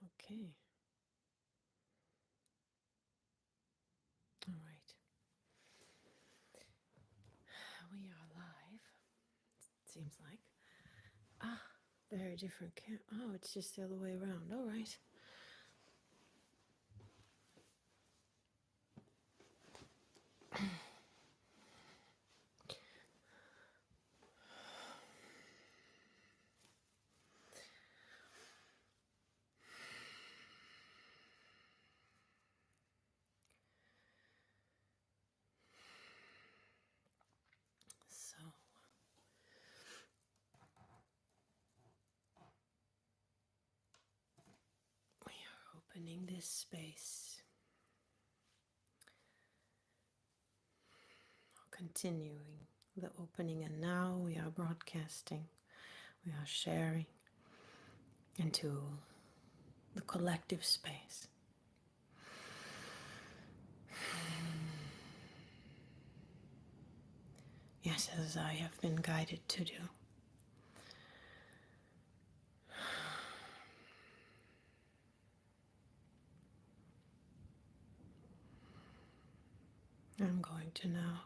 Okay. All right. We are live. Seems like. Ah, very different. Oh, it's just the other way around. All right. So we are opening this space. Continuing the opening, and now we are broadcasting. We are sharing into the collective space. Yes, as I have been guided to do. I'm going to now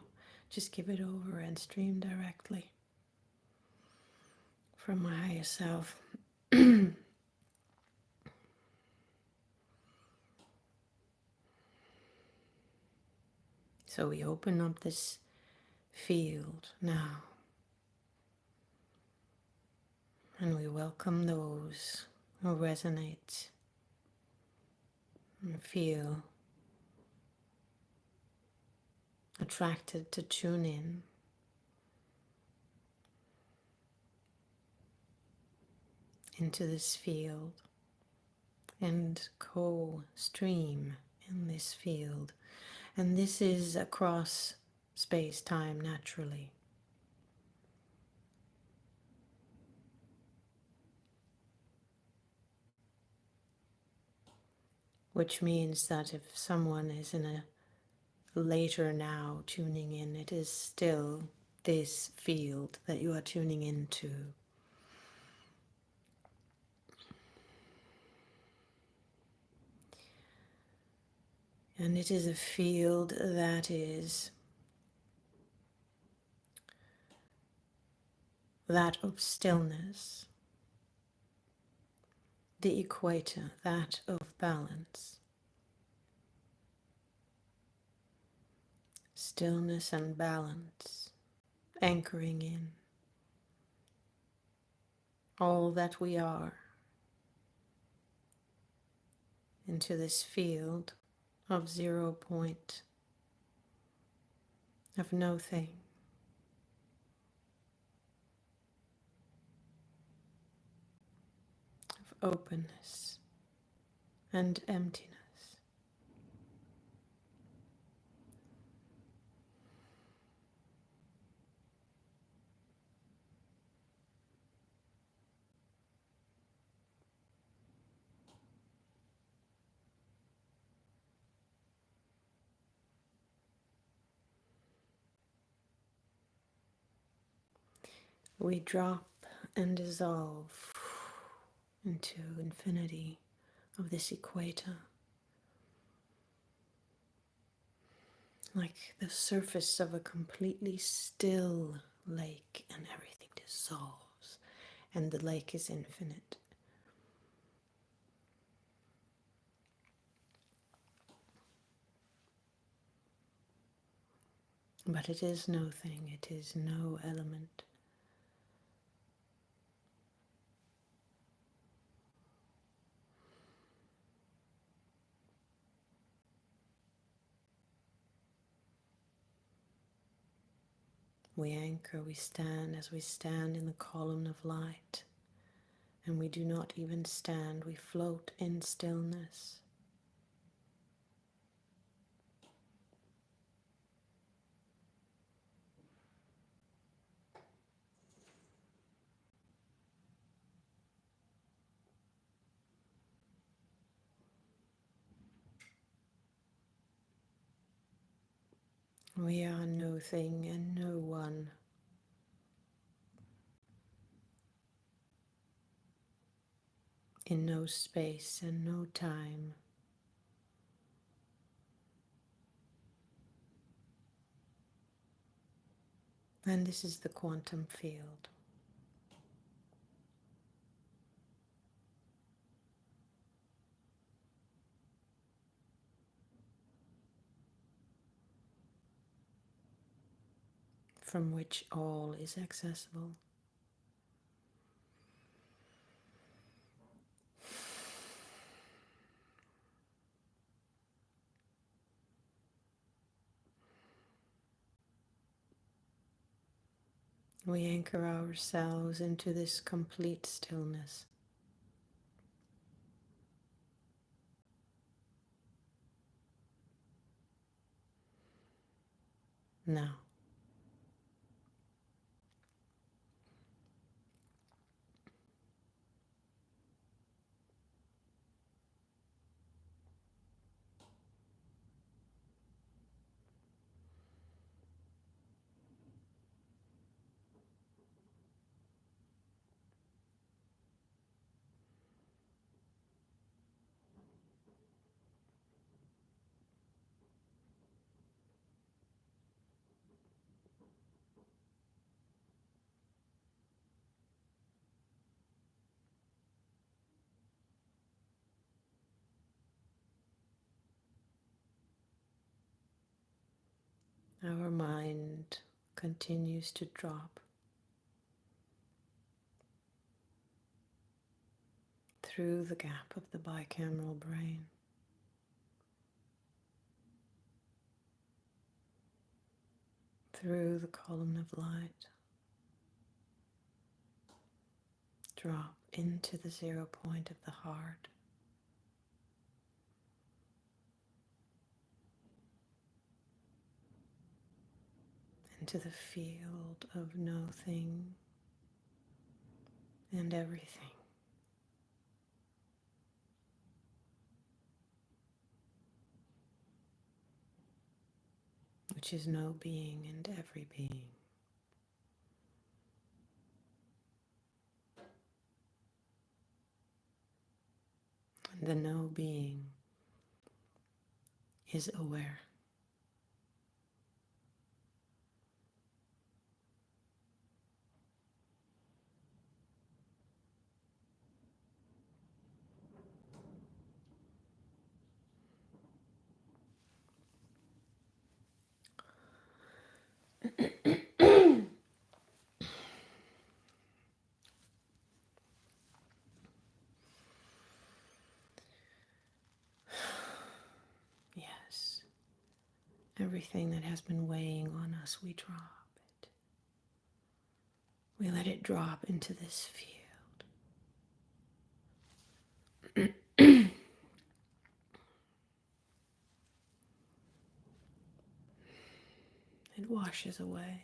just give it over and stream directly from my higher self. So we open up this field now, and we welcome those who resonate and feel attracted to tune in into this field and co-stream in this field. And this is across space-time naturally. Which means that if someone is in a later now tuning in, it is still this field that you are tuning into. And it is a field that is that of stillness, the equator, that of balance. Stillness and balance, anchoring in all that we are into this field of 0 point, of no thing. Of openness and emptiness. We drop and dissolve into infinity of this equator, like the surface of a completely still lake, and everything dissolves and the lake is infinite. But it is no thing, it is no element. We anchor, we stand as we stand in the column of light. And we do not even stand, we float in stillness. We are no thing and no one. in no space and no time. And this is the quantum field. From which all is accessible. We anchor ourselves into this complete stillness. Now, our mind continues to drop through the gap of the bicameral brain, through the column of light, drop into the 0 point of the heart, into the field of nothing and everything, which is no being and every being. And the no being is aware. Yes, everything that has been weighing on us, we drop it. We let it drop into this field. It washes away.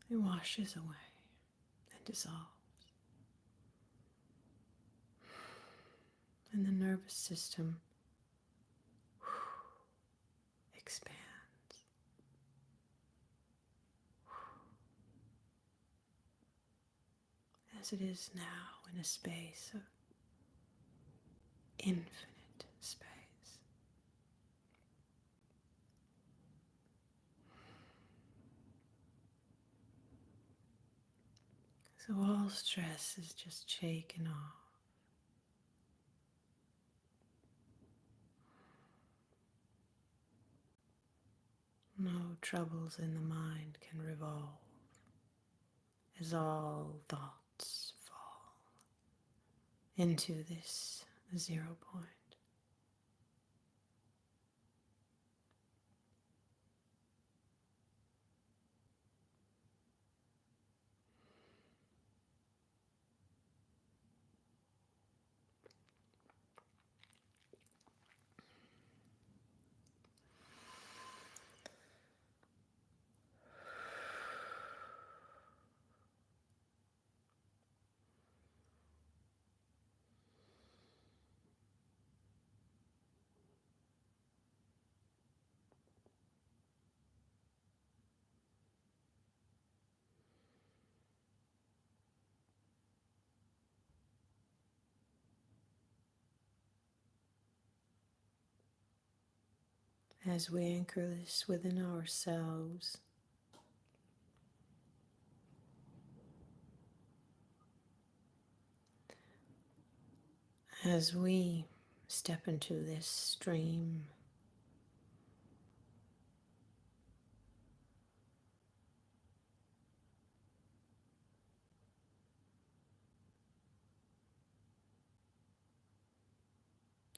It washes away and dissolves. And the nervous system expands. As it is now in a space of infinite space. So all stress is just shaken off. No troubles in the mind can revolve as all thoughts fall into this 0 point. As we anchor this within ourselves, as we step into this stream,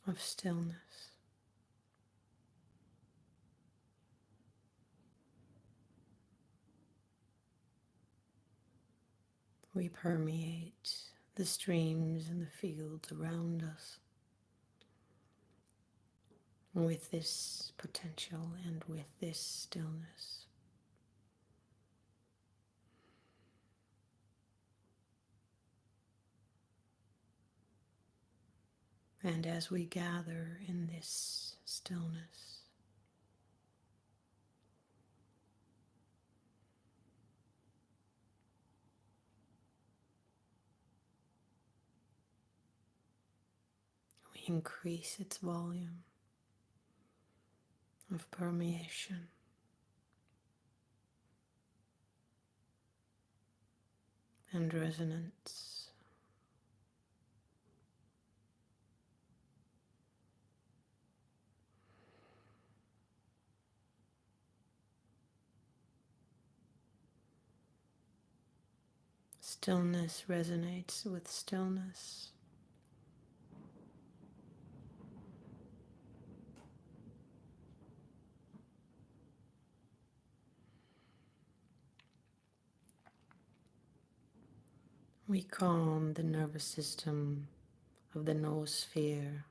of stillness, we permeate the streams and the fields around us with this potential and with this stillness. And as we gather in this stillness, we increase its volume of permeation. And resonance. Stillness resonates with stillness. We calm the nervous system of the noosphere.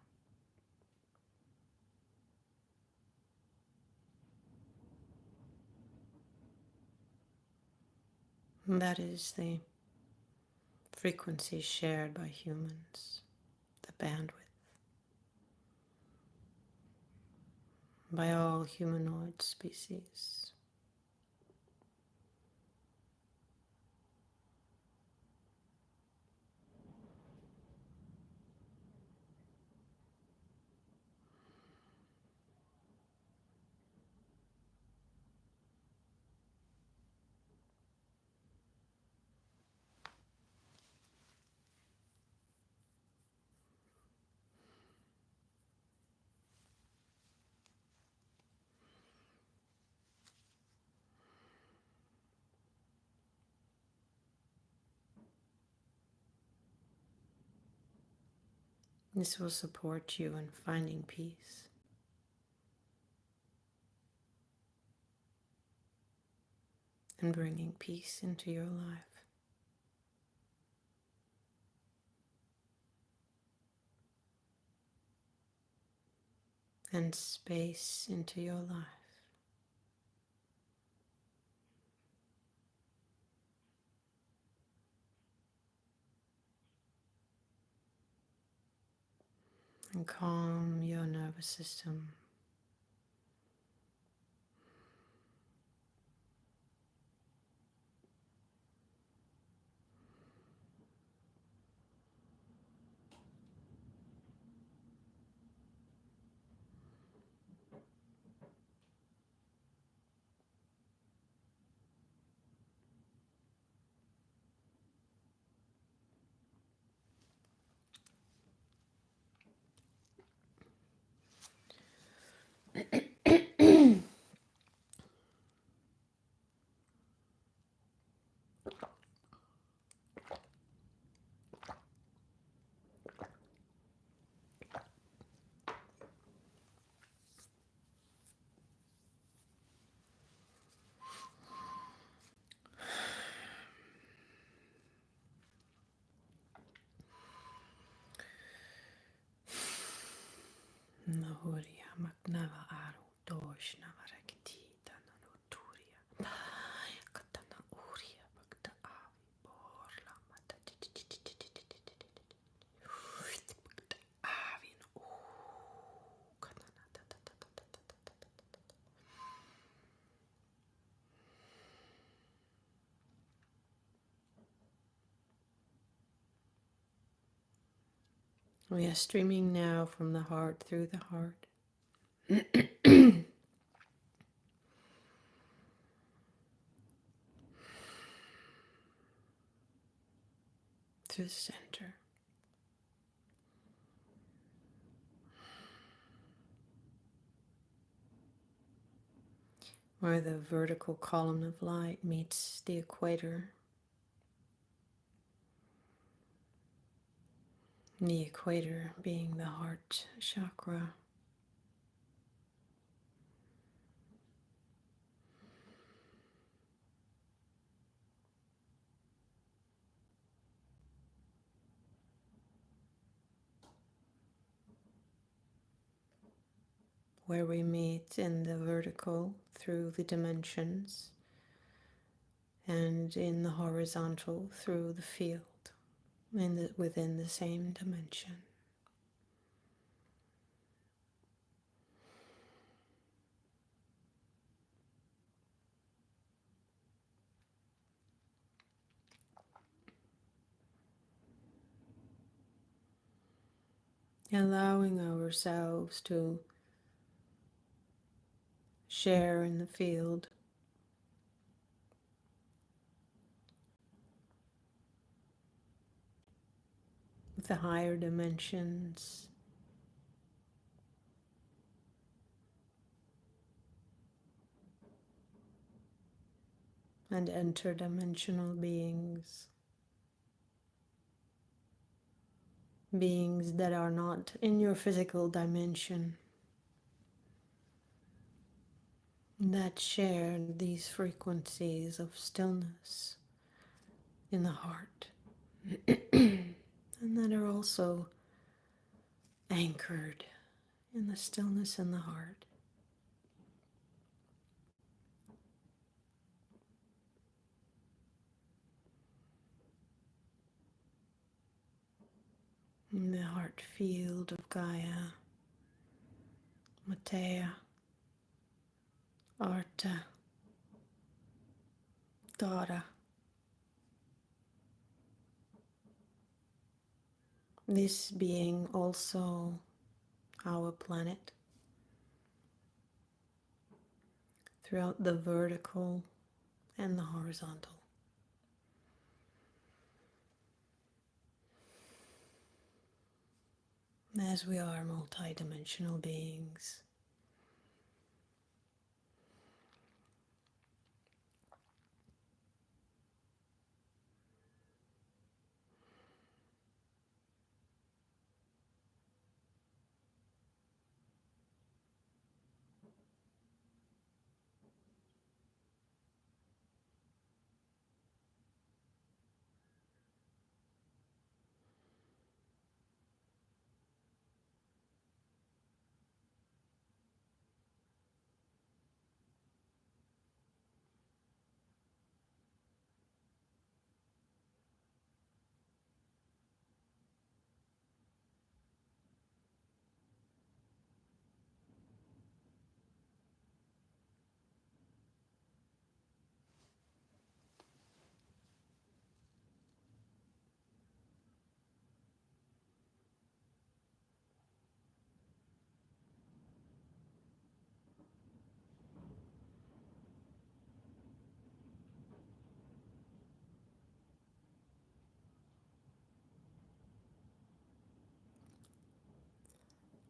And that is the frequency shared by humans, the bandwidth, by all humanoid species. This will support you in finding peace and bringing peace into your life and space into your life. And calm your nervous system. Nahuria Maknava Aru Dosh Navarakitita Nanuturia Katana Uria Bakta Avi Borla Mata Avin We are streaming now from the heart through the heart to the center. Where the vertical column of light meets the equator. The equator being the heart chakra. Where we meet in the vertical through the dimensions and in the horizontal through the field within the same dimension. Allowing ourselves to share in the field with the higher dimensions and interdimensional beings. Beings that are not in your physical dimension, that share these frequencies of stillness in the heart, and that are also anchored in the stillness in the heart. In the heart field of Gaia, Matea, Arta, Dara. This being also our planet throughout the vertical and the horizontal. As we are multidimensional beings,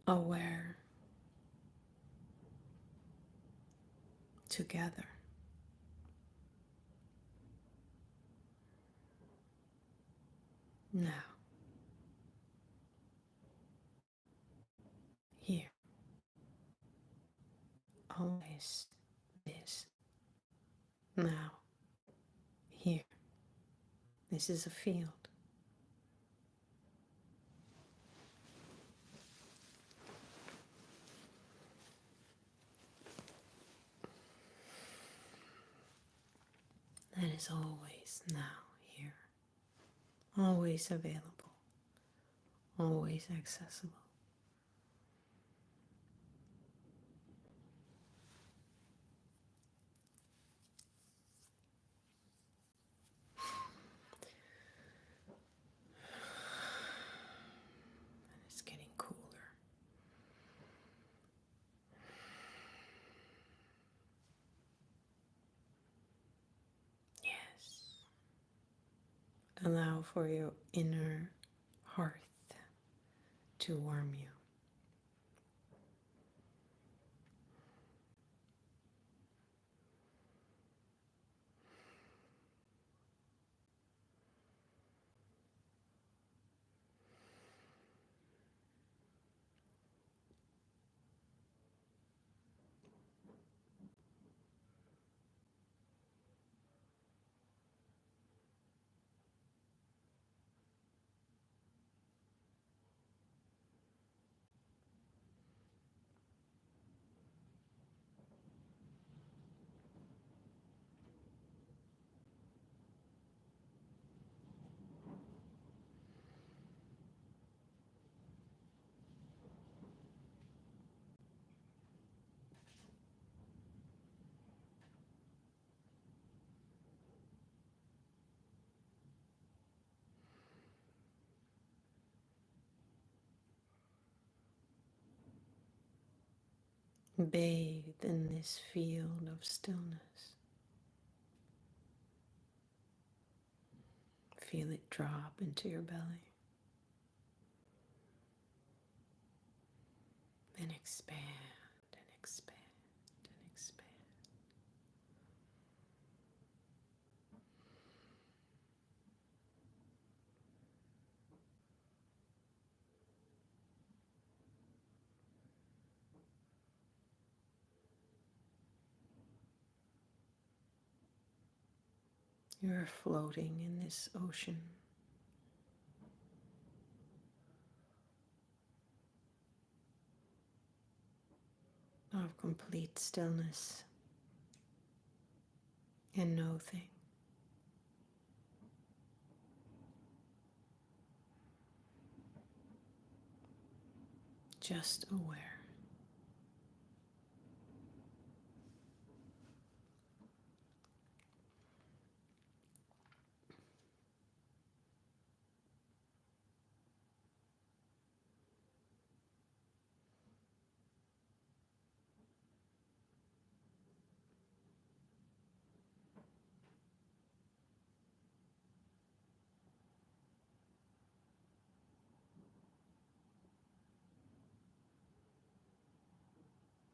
aware together. Now, here, always this. Now, here, this is a field. That is always now, here, always available, always accessible. And it's getting cooler. Yes. Allow for your inner hearth to warm you. Bathe in this field of stillness. Feel it drop into your belly. Then expand and expand and expand. You're floating in this ocean of complete stillness and nothing. Just aware.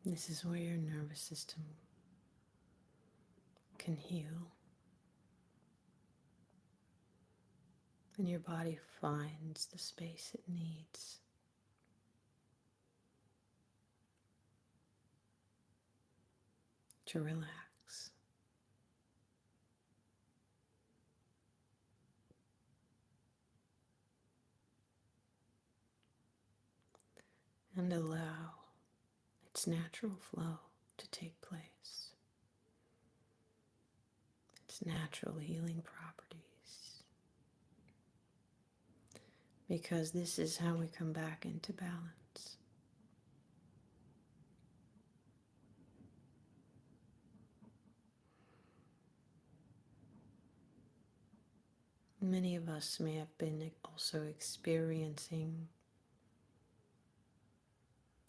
This is where your nervous system can heal and your body finds the space it needs to relax. And allow its natural flow to take place, its natural healing properties. Because this is how we come back into balance. Many of us may have been also experiencing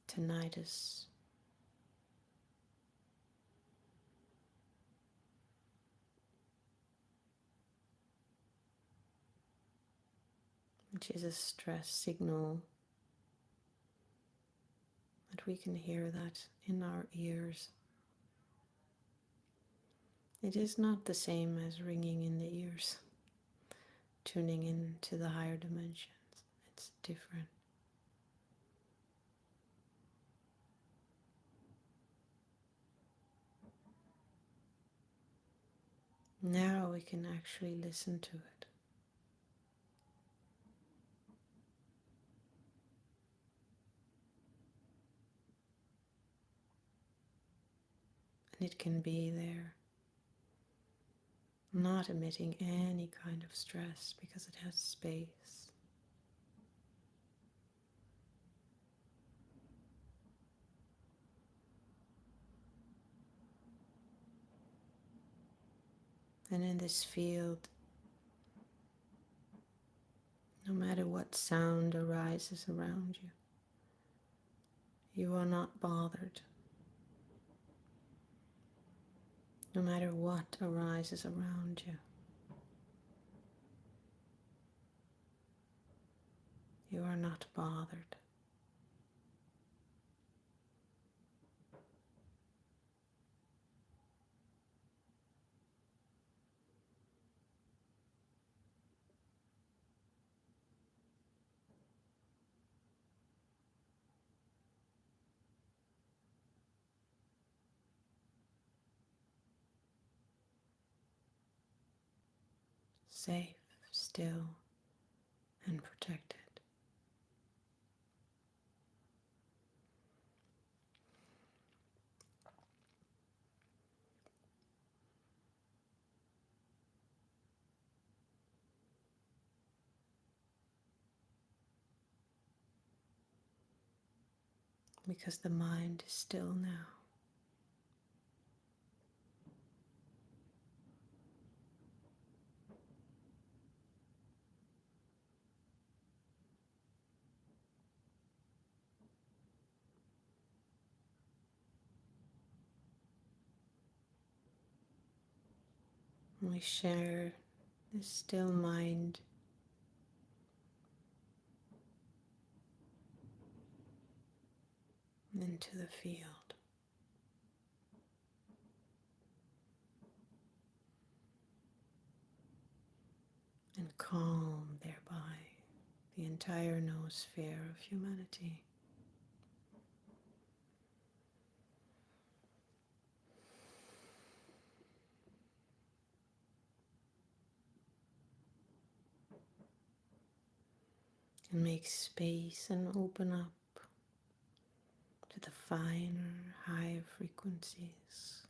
tinnitus, which is a stress signal that we can hear that in our ears. It is not the same as ringing in the ears, tuning in to the higher dimensions. It's different. Now we can actually listen to it. And it can be there, not emitting any kind of stress because it has space. And in this field, no matter what sound arises around you, you are not bothered. No matter what arises around you, You are not bothered. Safe, still, and protected. Because the mind is still now. We share this still mind into the field. And calm thereby the entire noosphere of humanity. And make space and open up to the finer, higher frequencies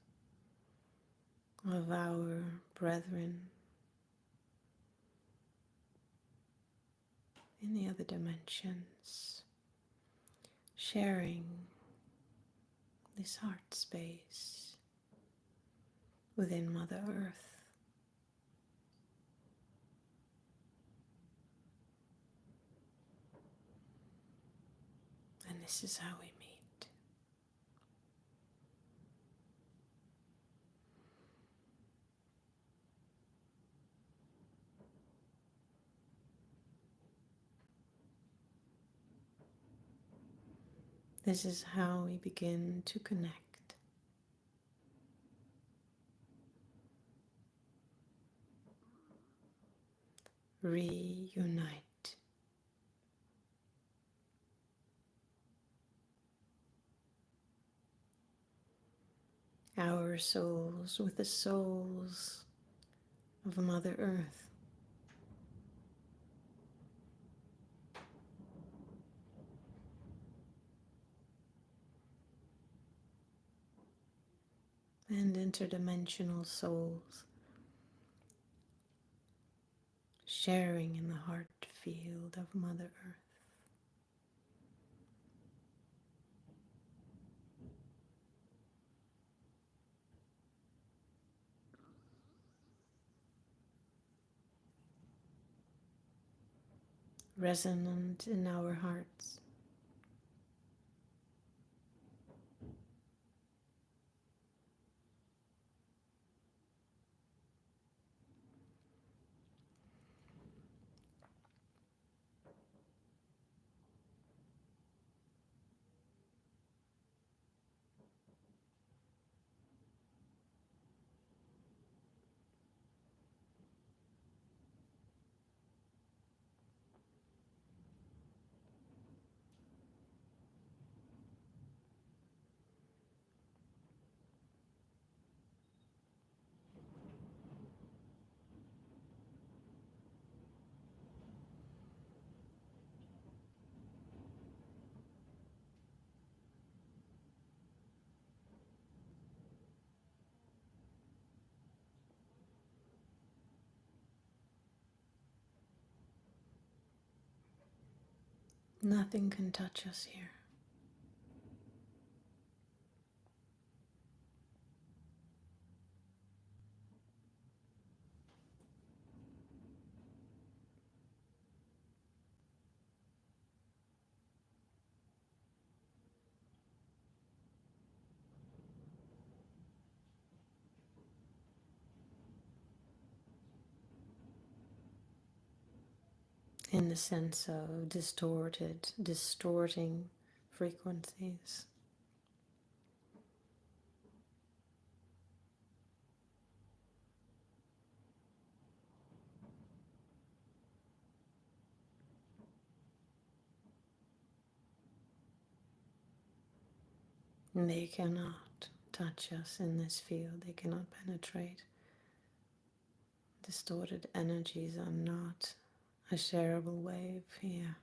of our brethren in the other dimensions, sharing this heart space within Mother Earth. And this is how we meet. This is how we begin to connect. Reunite. Our souls with the souls of Mother Earth. And interdimensional souls sharing in the heart field of Mother Earth. Resonant in our hearts. Nothing can touch us here. in the sense of distorting frequencies. And they cannot touch us in this field, they cannot penetrate. Distorted energies are not a shareable wave here.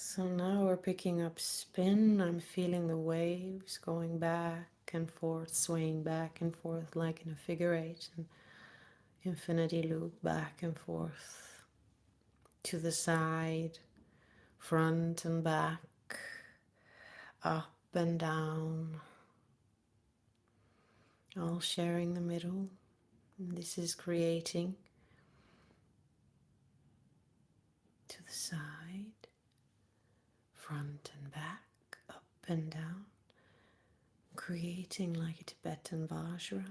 So now we're picking up spin. I'm feeling the waves going back and forth, swaying back and forth like in a figure eight, an infinity loop back and forth to the side, front and back, up and down, all sharing the middle. And this is creating to the side, front and back, up and down, creating like a Tibetan Vajra.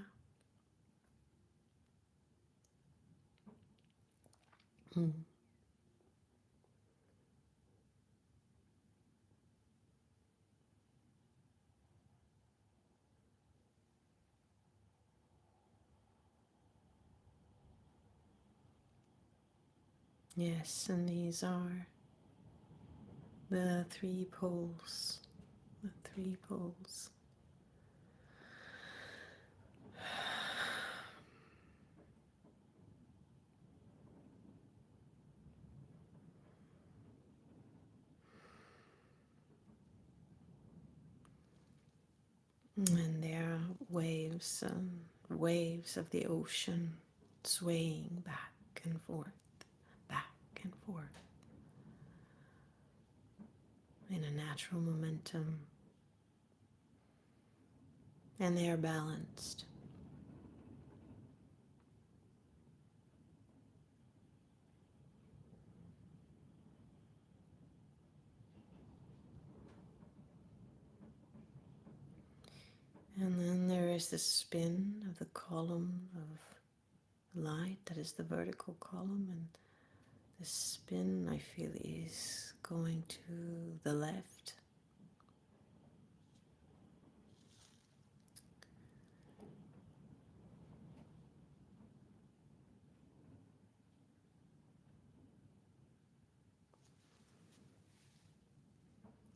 Yes, and these are the three poles, the three poles. And there are waves of the ocean swaying back and forth in a natural momentum. And they are balanced. And then there is the spin of the column of light, that is the vertical column, and the spin I feel is going to the left.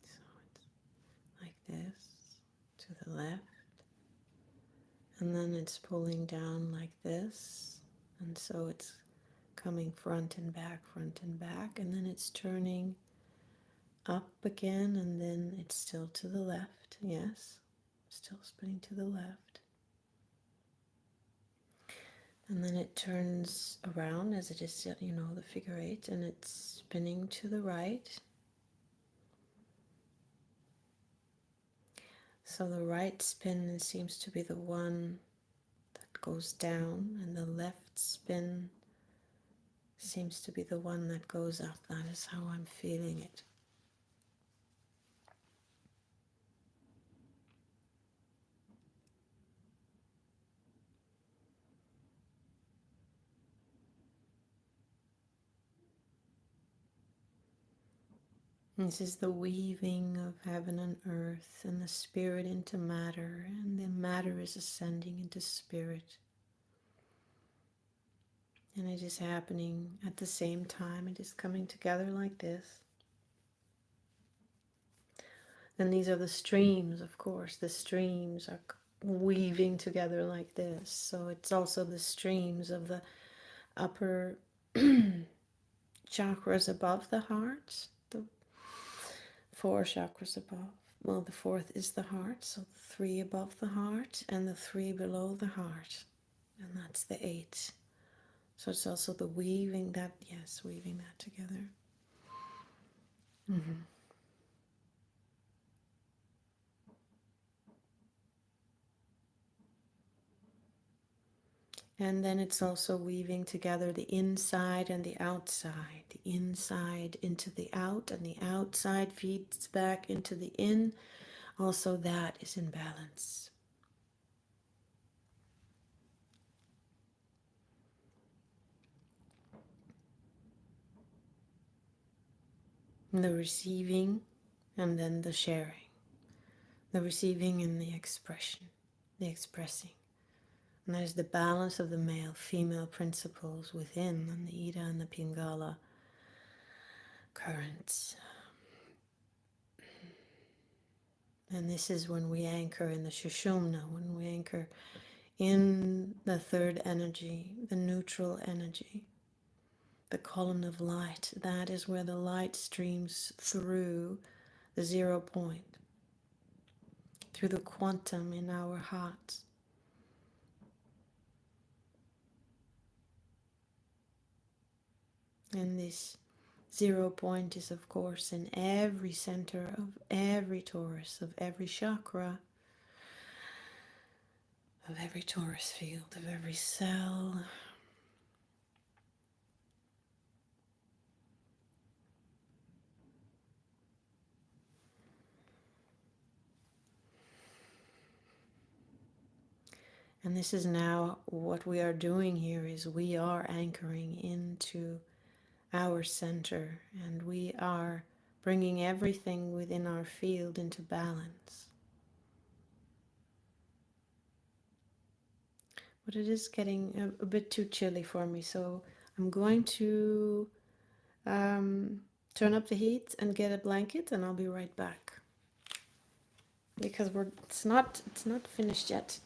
So it's like this to the left, and then it's pulling down like this, and so it's coming front and back, and then it's turning up again, and then it's still to the left. Yes, still spinning to the left, and then it turns around as it is, the figure eight, and it's spinning to the right. So the right spin seems to be the one that goes down, and the left spin seems to be the one that goes up. That is how I'm feeling it. This is the weaving of heaven and earth and the spirit into matter, and the matter is ascending into spirit. And it is happening at the same time. It is coming together like this. And these are the streams, of course. The streams are weaving together like this. So it's also the streams of the upper chakras above the heart, the four chakras above. Well, the fourth is the heart, so the three above the heart and the three below the heart. And that's the eight. So it's also the weaving that, yes, weaving that together. Mm-hmm. And then it's also weaving together the inside and the outside, the inside into the out, and the outside feeds back into the in. Also, that is in balance. The receiving and then the sharing, the receiving and the expression, the expressing. And there's the balance of the male female principles within, and the Ida and the Pingala currents. And this is when we anchor in the Shushumna, when we anchor in the third energy, the neutral energy, the column of light. That is where the light streams through the 0 point, through the quantum in our hearts. And this 0 point is, of course, in every center of every torus, of every chakra, of every torus field, of every cell. And this is now what we are doing here is we are anchoring into our center, and we are bringing everything within our field into balance. But it is getting a bit too chilly for me, so I'm going to turn up the heat and get a blanket, and I'll be right back because it's not finished yet.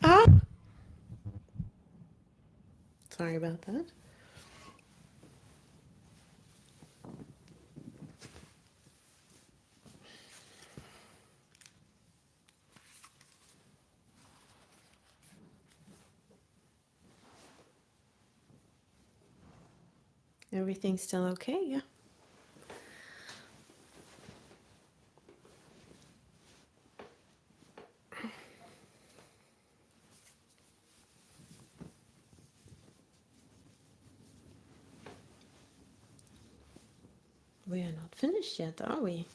Ah, sorry about that. Everything's still okay, yeah. We are not finished yet, are we?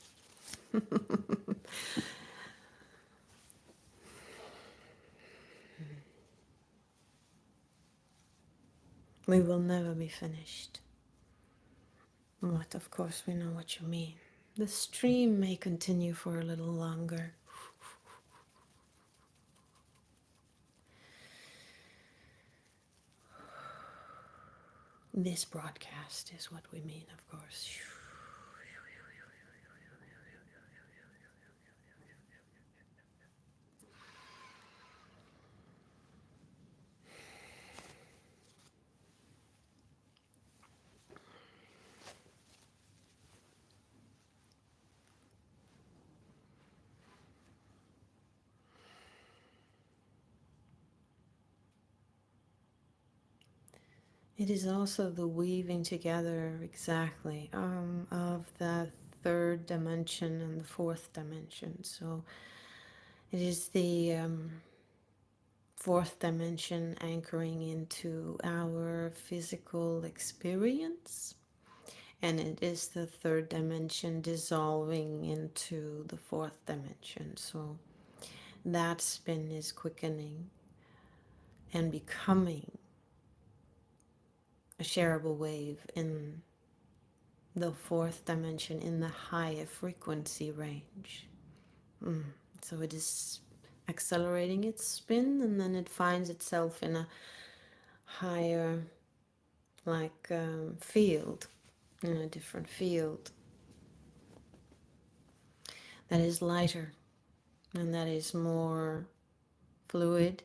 We will never be finished. But of course, we know what you mean. The stream may continue for a little longer. This broadcast is what we mean, of course. It is also the weaving together exactly of the third dimension and the fourth dimension. So it is the fourth dimension anchoring into our physical experience And it is the third dimension dissolving into the fourth dimension. So that spin is quickening and becoming a shareable wave in the fourth dimension, in the higher frequency range. So it is accelerating its spin, and then it finds itself in a higher, like, field, in a different field that is lighter and that is more fluid,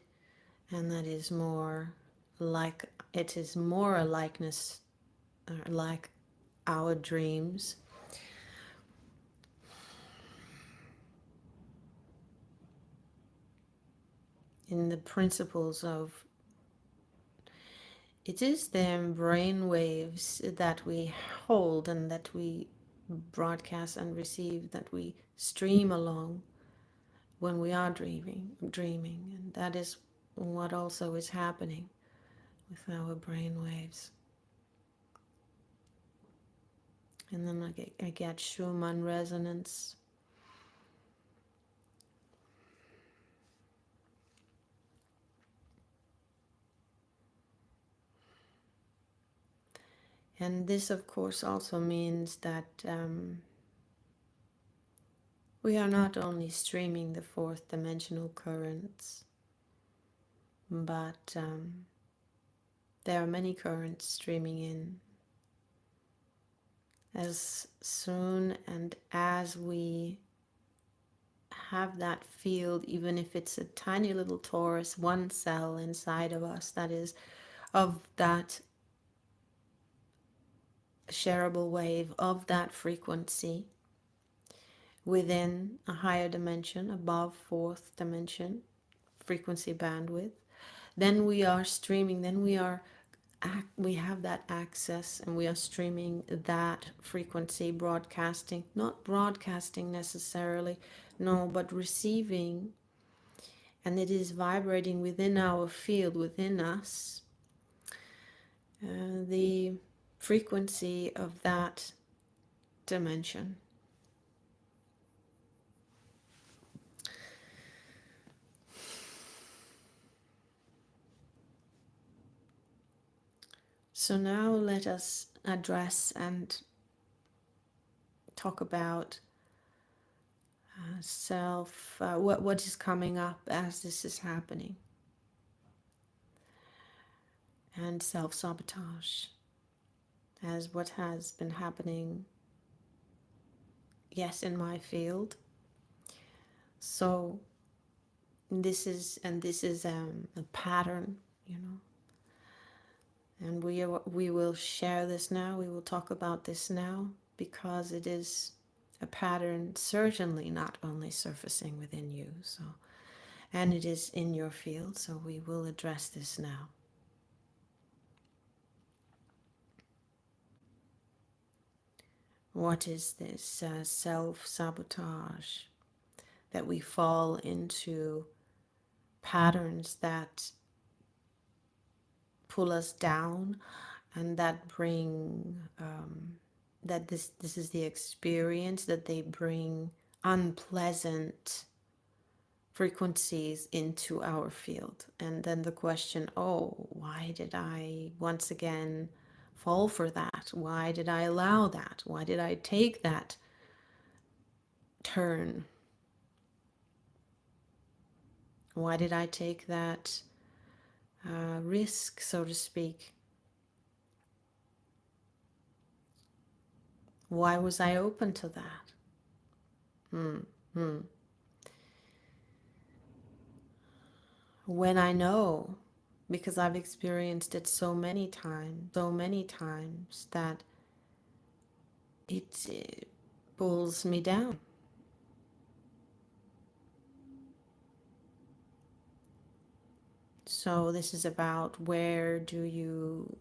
and that is more like, it is more a likeness, like our dreams. In the principles of, it is the brain waves that we hold and that we broadcast and receive, that we stream along when we are dreaming, and that is what also is happening with our brain waves. And then I get Schumann resonance. And this, of course, also means that we are not only streaming the fourth dimensional currents, but there are many currents streaming in. As soon and as we have that field, even if it's a tiny little torus, one cell inside of us that is of that shareable wave, of that frequency, within a higher dimension, above fourth dimension, frequency bandwidth, then we are streaming, then we have that access, and we are streaming that frequency, broadcasting, not broadcasting necessarily, no, but receiving, and it is vibrating within our field, within us, the frequency of that dimension. So now let us address and talk about what is coming up as this is happening, and self-sabotage as what has been happening, yes, in my field. So this is a pattern, and we will share this now. We will talk about this now, because it is a pattern, certainly not only surfacing within you, so, and it is in your field, so we will address this now. What is this self-sabotage? That we fall into patterns that pull us down, and that bring that this is the experience, that they bring unpleasant frequencies into our field. And then the question, oh, why did I once again fall for that? Why did I allow that? Why did I take that turn? Why did I take that risk, so to speak? Why was I open to that? When I know, because I've experienced it so many times that it pulls me down. So this is about where do you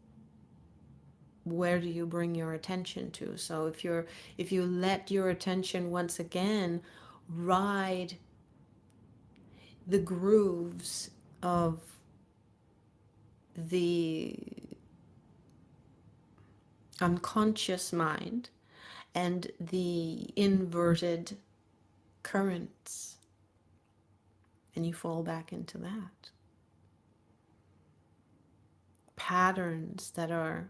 bring your attention to? So if you let your attention once again ride the grooves of unconscious mind and the inverted currents, and you fall back into that. Patterns that are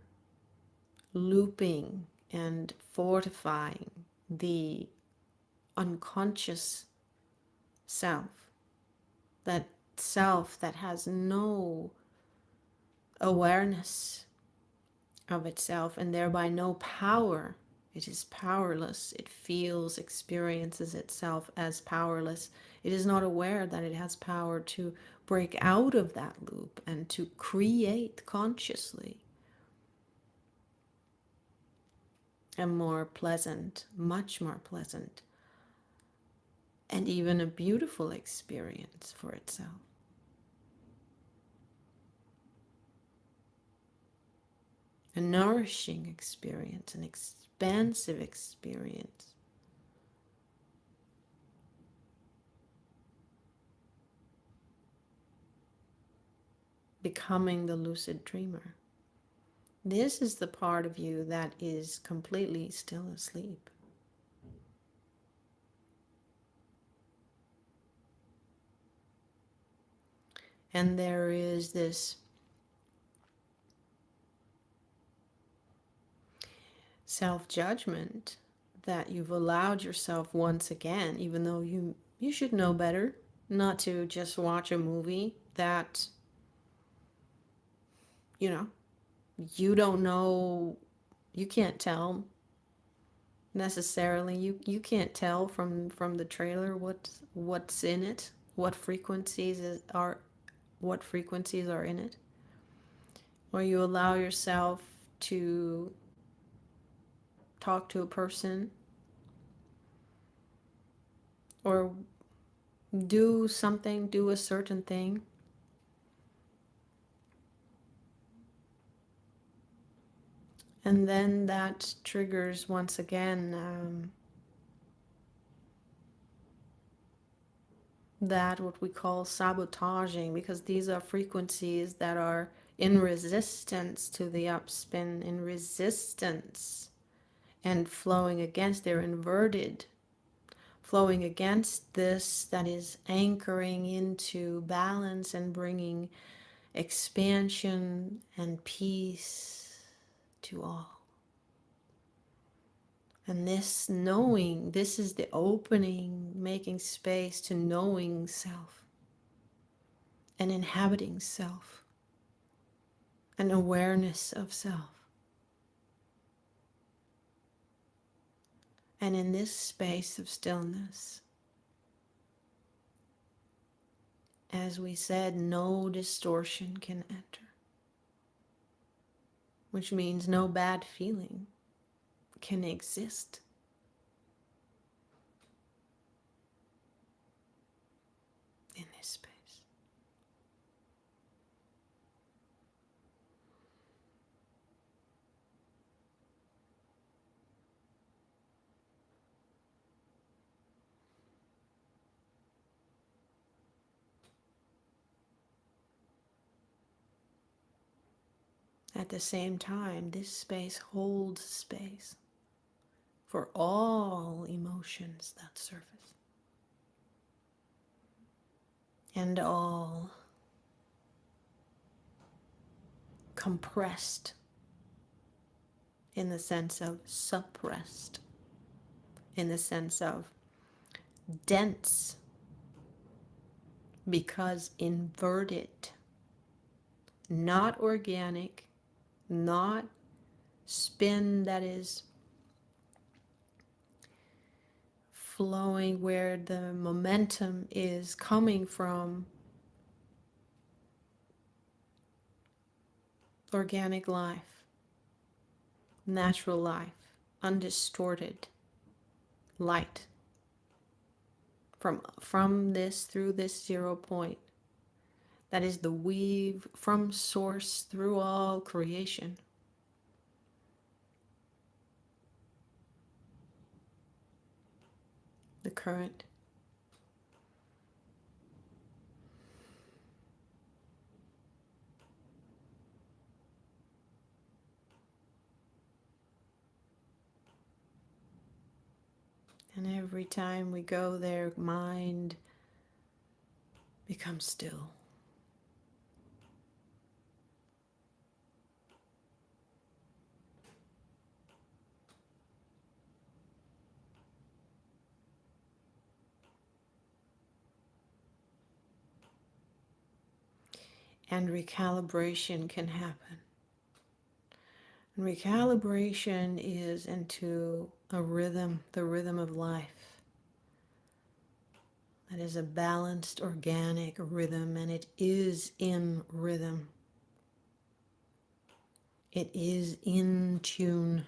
looping and fortifying the unconscious self, that self that has no awareness of itself and thereby no power. It is powerless. It feels, experiences itself as powerless. It is not aware that it has power to break out of that loop and to create consciously a more pleasant, much more pleasant, and even a beautiful experience for itself. A nourishing experience, an expansive experience. Becoming the lucid dreamer. This is the part of you that is completely still asleep. And there is this self-judgment that you've allowed yourself once again, even though you should know better, not to just watch a movie that, you don't know, you can't tell necessarily, you can't tell from the trailer what's in it, what frequencies are in it. Or you allow yourself to talk to a person or do a certain thing, and then that triggers once again that what we call sabotaging, because these are frequencies that are in resistance to the upspin, in resistance and flowing against, they're inverted, flowing against this that is anchoring into balance and bringing expansion and peace to all. And this knowing, this is the opening, making space to knowing self and inhabiting self and awareness of self. And in this space of stillness, as we said, no distortion can enter, which means no bad feeling can exist in this space. At the same time, this space holds space for all emotions that surface and all compressed in the sense of suppressed, in the sense of dense, because inverted, not organic, not spin that is flowing where the momentum is coming from organic life, natural life, undistorted light from this, through this 0 point. That is the weave from source through all creation. The current. And every time we go there, mind becomes still. And recalibration can happen. And recalibration is into a rhythm, the rhythm of life. That is a balanced, organic rhythm, and it is in rhythm. It is in tune.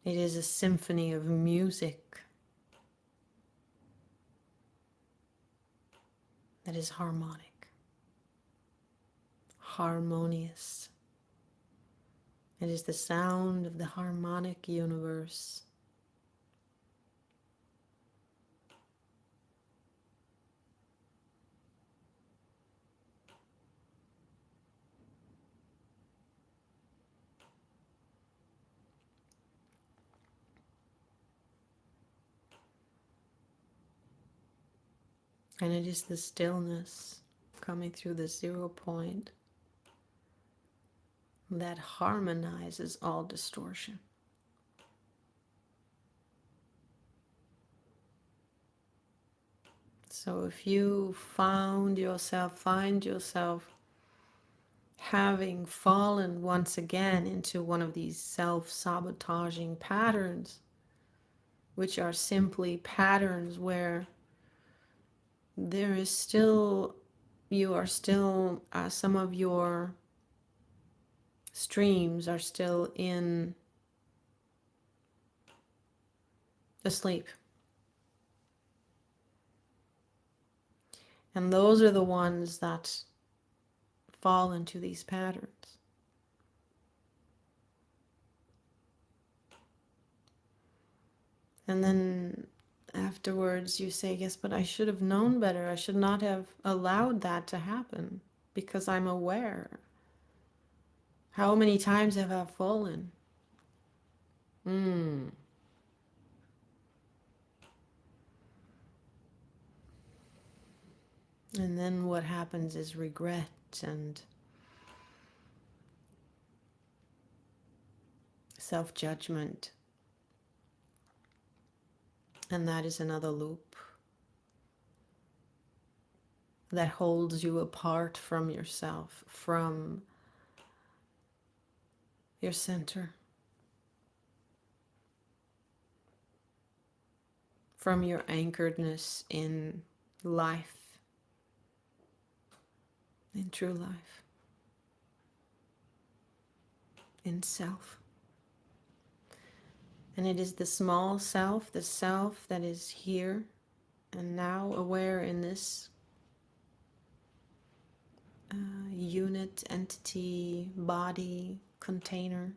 It is a symphony of music that is harmonic, harmonious. It is the sound of the harmonic universe. And it is the stillness coming through the 0 point that harmonizes all distortion. So if you find yourself having fallen once again into one of these self-sabotaging patterns, which are simply patterns where there is still, you are still, some of your streams are still in asleep. And those are the ones that fall into these patterns. And then afterwards you say, yes, but I should have known better. I should not have allowed that to happen because I'm aware. How many times have I fallen? And then what happens is regret and self-judgment. And that is another loop that holds you apart from yourself, from your center, from your anchoredness in life, in true life, in self. And it is the small self, the self that is here and now, aware in this unit, entity, body, container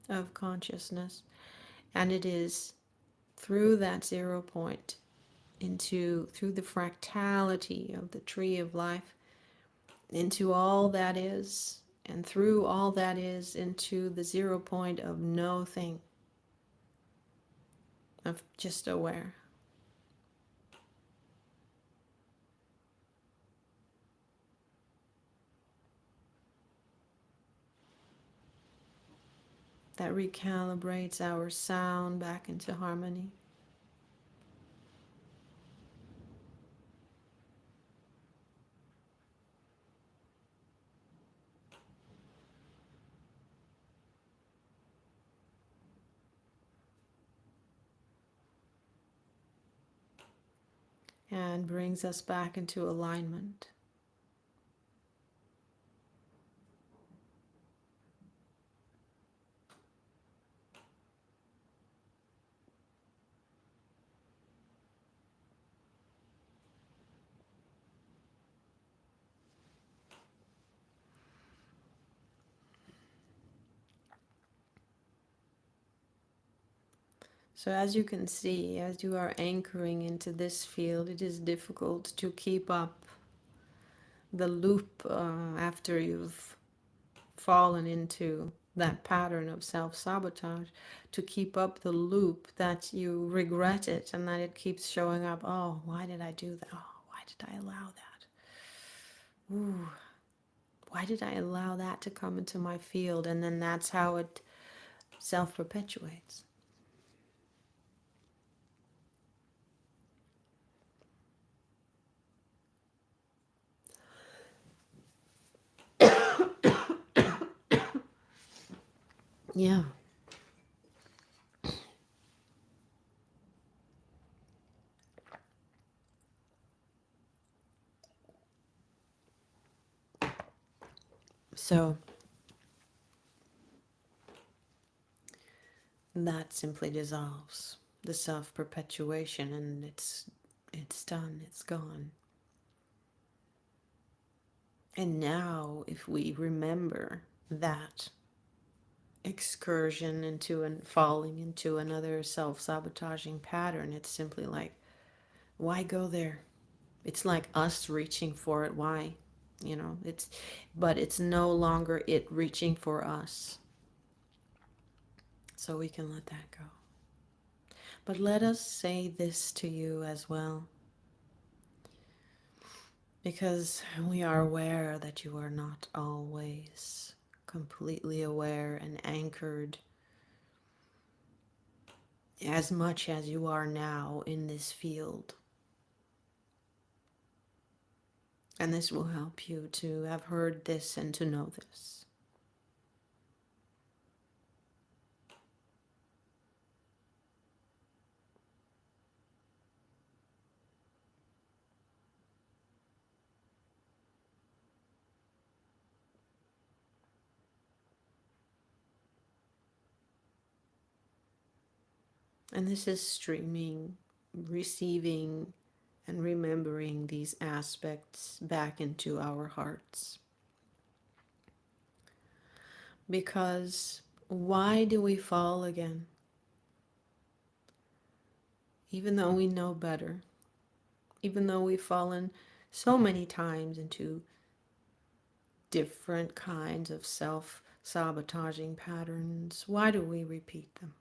of consciousness. And it is through that 0 point through the fractality of the tree of life, into all that is, and through all that is into the 0 point of no thing, of just aware. That recalibrates our sound back into harmony. And brings us back into alignment. So as you can see, as you are anchoring into this field, it is difficult to keep up the loop after you've fallen into that pattern of self-sabotage, to keep up the loop that you regret it and that it keeps showing up. Oh, why did I do that? Oh, why did I allow that? Ooh, why did I allow that to come into my field? And then that's how it self-perpetuates. Yeah. So that simply dissolves the self-perpetuation, and it's done, it's gone. And now if we remember that excursion into and falling into another self-sabotaging pattern, it's simply like, why go there? It's like us reaching for it. Why? But it's no longer it reaching for us. So we can let that go. But let us say this to you as well, because we are aware that you are not always completely aware and anchored as much as you are now in this field. And this will help you to have heard this and to know this. And this is streaming, receiving, and remembering these aspects back into our hearts. Because why do we fall again? Even though we know better, even though we've fallen so many times into different kinds of self-sabotaging patterns, why do we repeat them?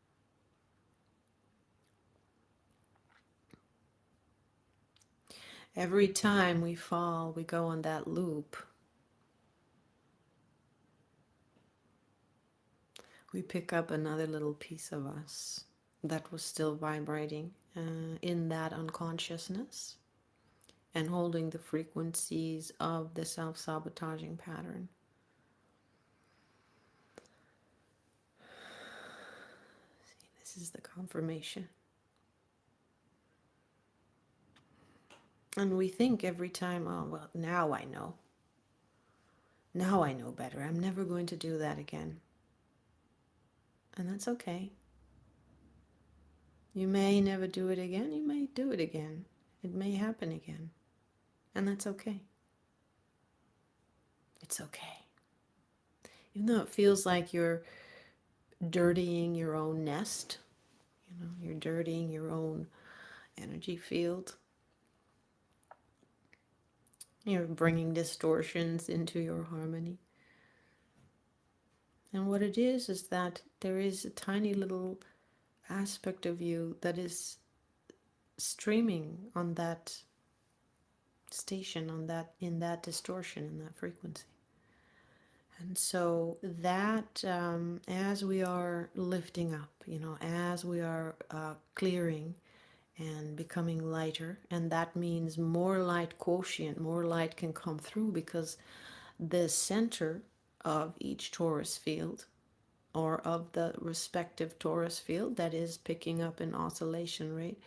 Every time we fall, we go on that loop. We pick up another little piece of us that was still vibrating in that unconsciousness and holding the frequencies of the self-sabotaging pattern. See, this is the confirmation. And we think every time, oh, well, now I know. Now I know better. I'm never going to do that again. And that's okay. You may never do it again. You may do it again. It may happen again. And that's okay. It's okay. Even though it feels like you're dirtying your own nest, you're dirtying your own energy field. You're bringing distortions into your harmony. And what it is that there is a tiny little aspect of you that is streaming on that station, in that distortion, in that frequency. And so that as we are lifting up, as we are clearing and becoming lighter, and that means more light quotient, more light can come through, because the center of each torus field, or of the respective torus field that is picking up an oscillation rate,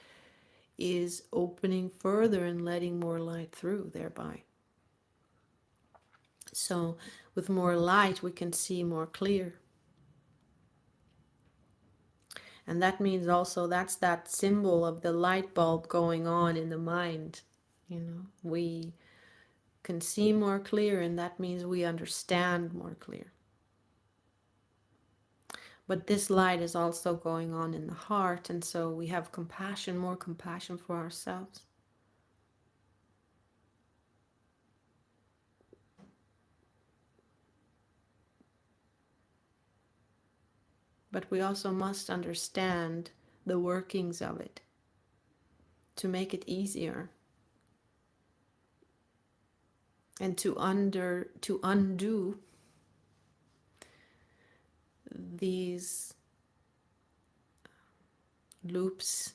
is opening further and letting more light through thereby. So with more light we can see more clear. And that means also that's that symbol of the light bulb going on in the mind. We can see more clear, and that means we understand more clear. But this light is also going on in the heart, and so we have compassion, more compassion for ourselves. but we also must understand the workings of it to make it easier and to undo these loops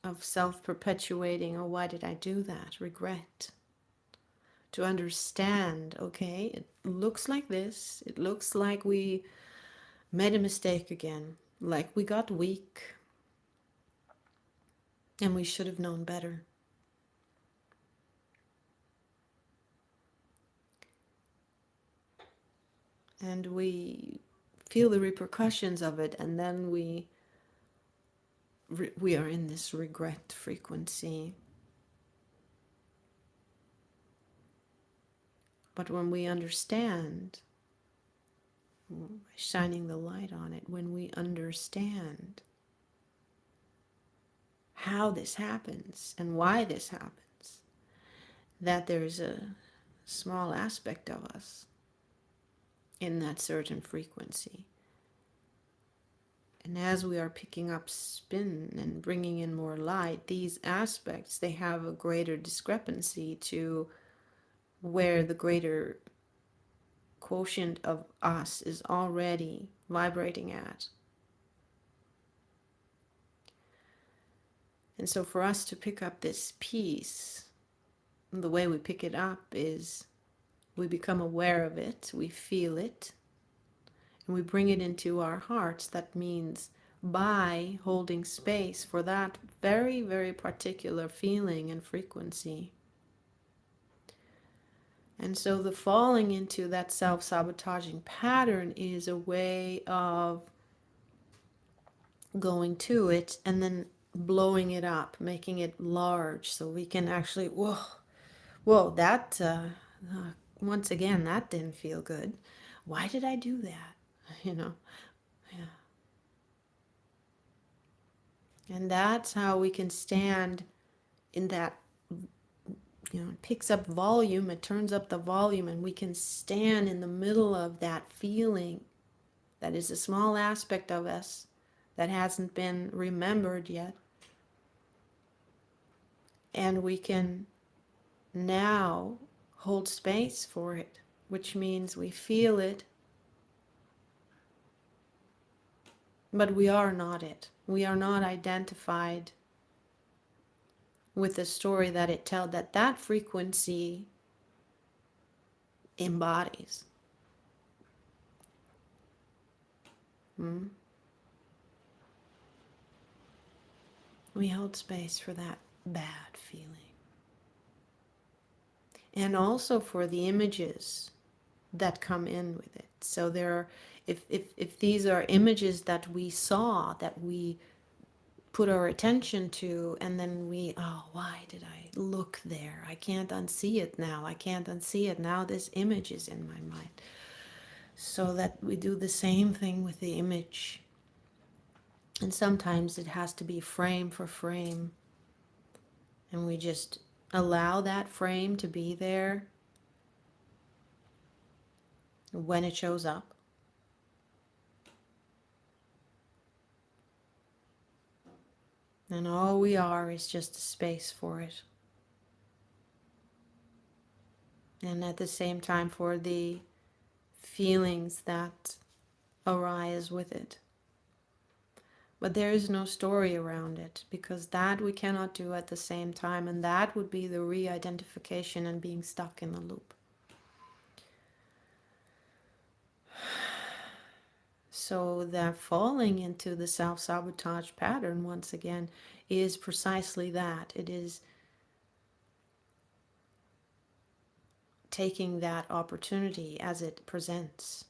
of self-perpetuating, oh, why did I do that? Regret. To understand, okay, it looks like this. It looks like we made a mistake again, like we got weak and we should have known better. And we feel the repercussions of it, and then we are in this regret frequency. But when we understand, shining the light on it, when we understand how this happens and why this happens, that there's a small aspect of us in that certain frequency. And as we are picking up spin and bringing in more light, these aspects, they have a greater discrepancy to where the greater quotient of us is already vibrating at. And so for us to pick up this piece, the way we pick it up is we become aware of it, we feel it, and we bring it into our hearts. That means by holding space for that very, very particular feeling and frequency. And so the falling into that self-sabotaging pattern is a way of going to it and then blowing it up, making it large so we can actually, whoa, that, once again, that didn't feel good. Why did I do that? You know, yeah. And that's how we can stand in that, it picks up volume, it turns up the volume, and we can stand in the middle of that feeling that is a small aspect of us that hasn't been remembered yet. And we can now hold space for it, which means we feel it, but we are not it. We are not identified with the story that it tells, that frequency embodies. We hold space for that bad feeling. And also for the images that come in with it. So there are, if these are images that we saw, that we put our attention to, and then we, oh, why did I look there? I can't unsee it now. I can't unsee it now. This image is in my mind. So that we do the same thing with the image. And sometimes it has to be frame for frame. And we just allow that frame to be there when it shows up. And all we are is just a space for it. And at the same time for the feelings that arise with it. But there is no story around it, because that we cannot do at the same time, and that would be the re-identification and being stuck in the loop. So that falling into the self-sabotage pattern, once again, is precisely that. It is taking that opportunity as it presents.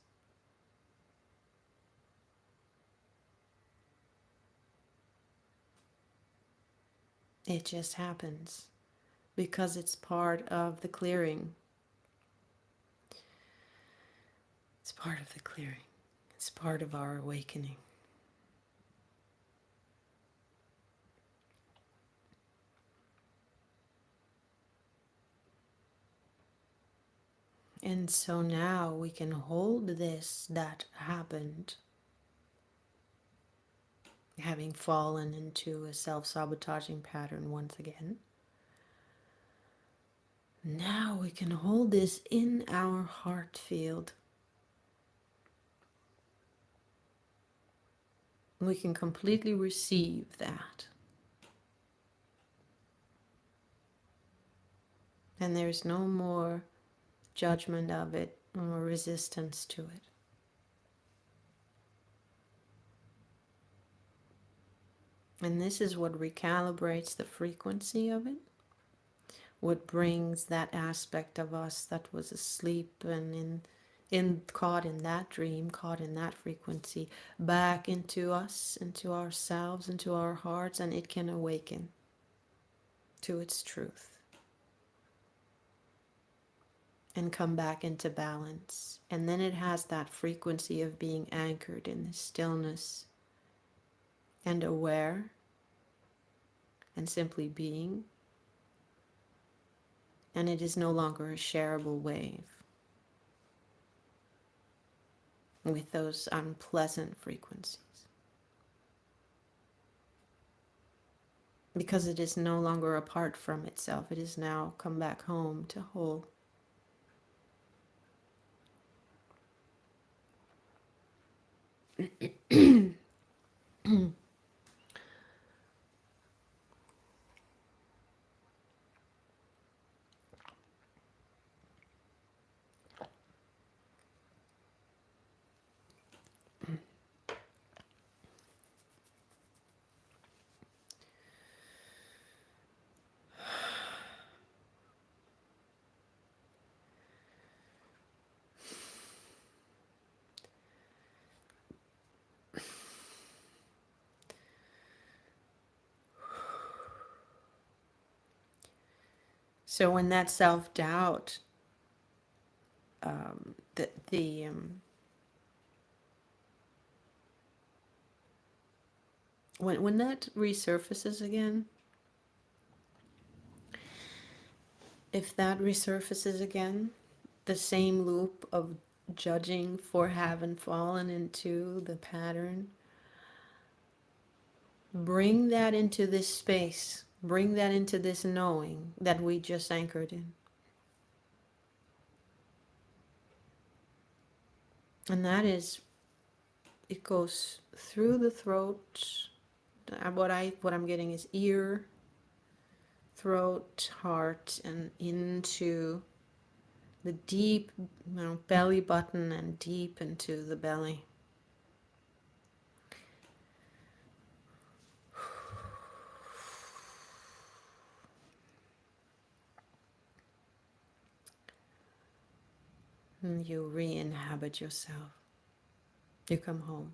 It just happens because it's part of the clearing. It's part of the clearing. It's part of our awakening. And so now we can hold this that happened having fallen into a self-sabotaging pattern once again. Now we can hold this in our heart field. We can completely receive that. And there's no more judgment of it or resistance to it. And this is what recalibrates the frequency of it, what brings that aspect of us that was asleep and caught in that dream, caught in that frequency, back into us, into ourselves, into our hearts, and it can awaken to its truth and come back into balance. And then it has that frequency of being anchored in the stillness and aware and simply being. And it is no longer a shareable wave with those unpleasant frequencies. Because it is no longer apart from itself, it is now come back home to whole. So when that self-doubt, the when that resurfaces again, if that resurfaces again, the same loop of judging for having fallen into the pattern, bring that into this space, bring that into this knowing that we just anchored in. And that is, it goes through the throat. What I'm getting is ear, throat, heart, and into the deep, belly button and deep into the belly. And you re-inhabit yourself. You come home.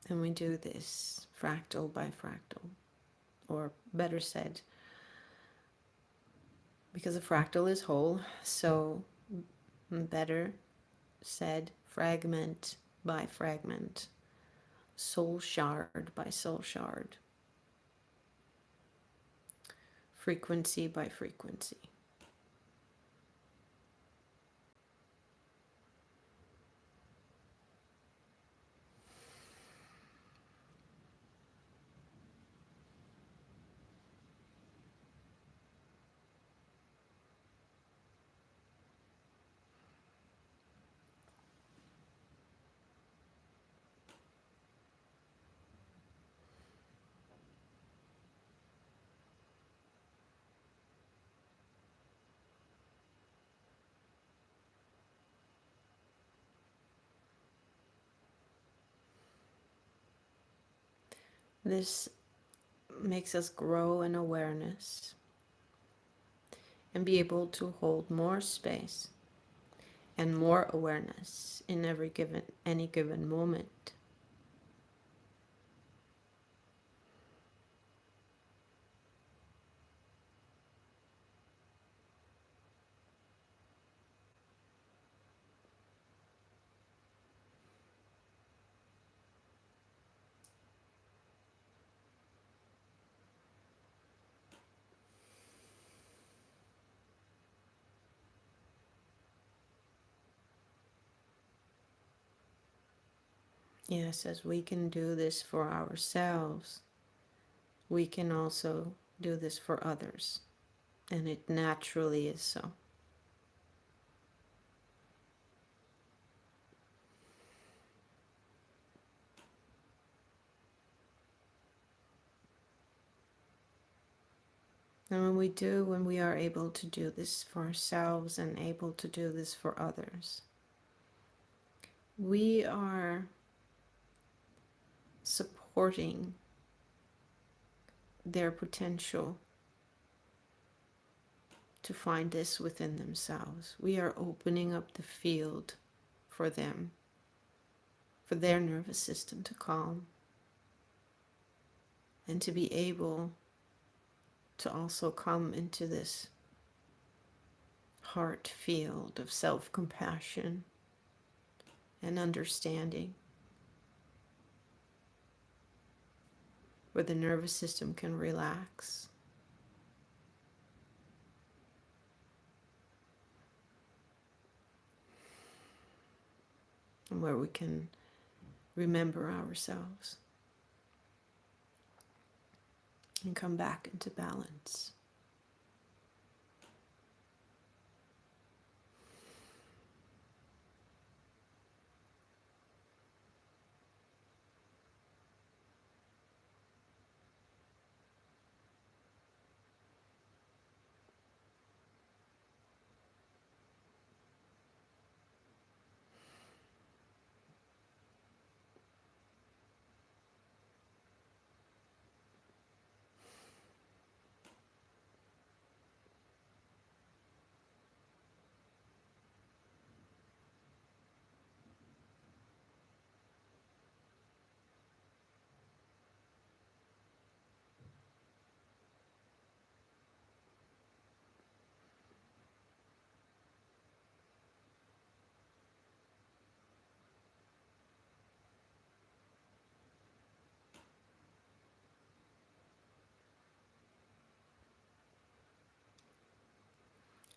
And we do this fractal by fractal, or better said, because a fractal is whole, so better said, fragment by fragment, soul shard by soul shard, frequency by frequency. This makes us grow in awareness and be able to hold more space and more awareness in any given moment. Yes, as we can do this for ourselves, we can also do this for others. And it naturally is so. And when we are able to do this for ourselves and able to do this for others, we are supporting their potential to find this within themselves. We are opening up the field for them, for their nervous system to calm and to be able to also come into this heart field of self-compassion and understanding, where the nervous system can relax and where we can remember ourselves and come back into balance.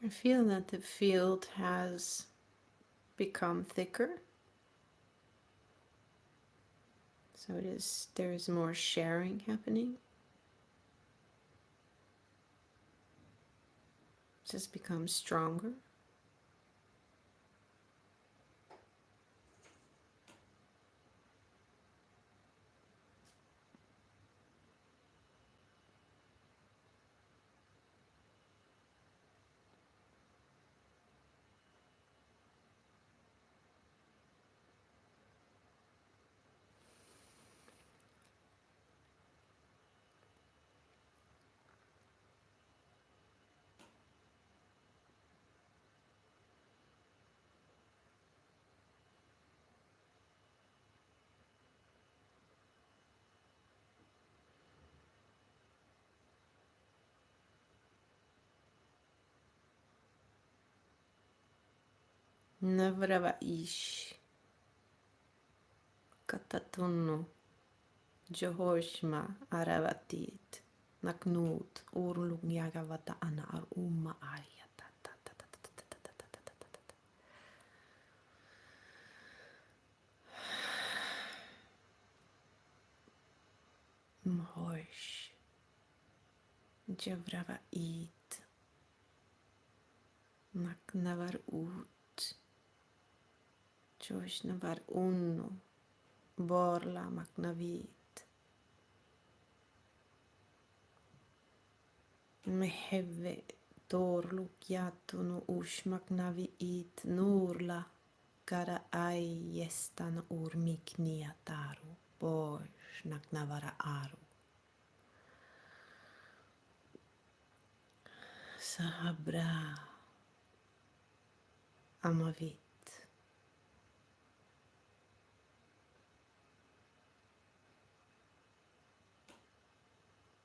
I feel that the field has become thicker, so there is more sharing happening. It has become stronger. Navrava ish, katatunno, Jehoshma aravatit, naknut, urlugyagavata anar umma ayata. Mhosh, Javrava it, naknavar ut, Joshnavar unno, borla maknavit, meheve torlukyatuno ushmaknavi it nurla, gara ai jestan urmikniataru, bosh naknavara aru. Sahabra amavit.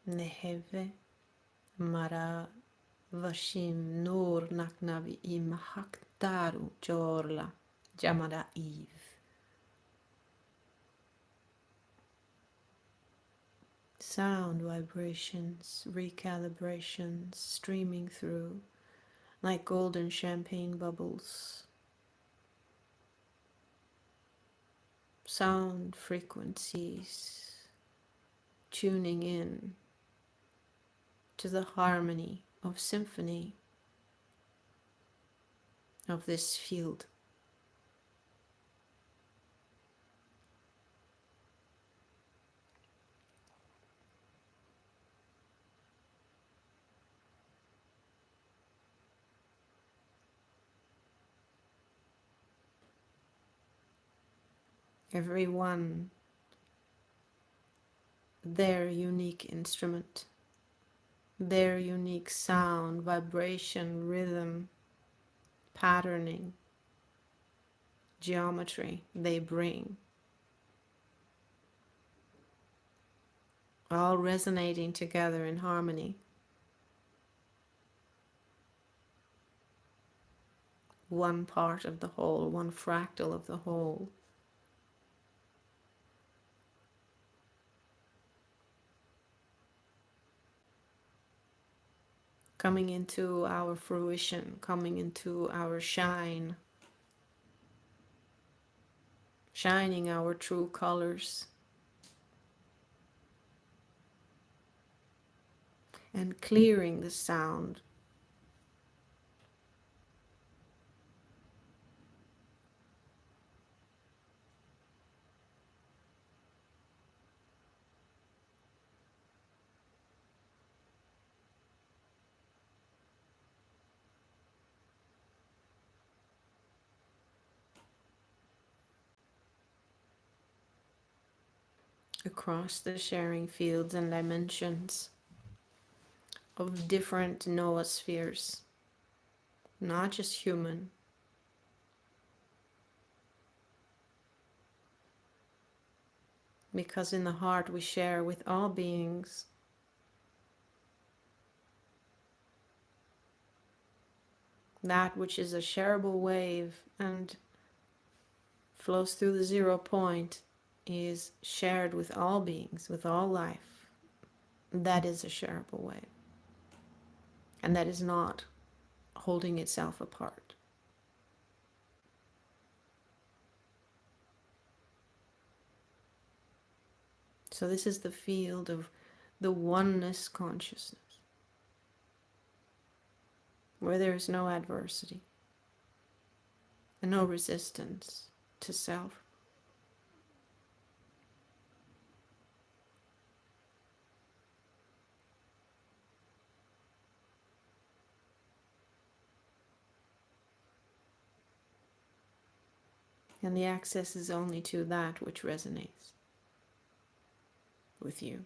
Neheve mara vashim nur naknavi imahaktaru jorla jamada eve. Sound vibrations, recalibrations streaming through like golden champagne bubbles. sound frequencies, tuning in to the harmony of symphony of this field. Everyone their unique instrument, their unique sound, vibration, rhythm, patterning, geometry they bring, all resonating together in harmony. One part of the whole, one fractal of the whole. Coming into our fruition, coming into our shine, shining our true colors, and clearing the sound across the sharing fields and dimensions of different noospheres, not just human, because in the heart we share with all beings. That which is a shareable wave and flows through the 0 point is shared with all beings, with all life. That is a shareable wave. And that is not holding itself apart. So this is the field of the oneness consciousness, where there is no adversity and no resistance to self. And the access is only to that which resonates with you.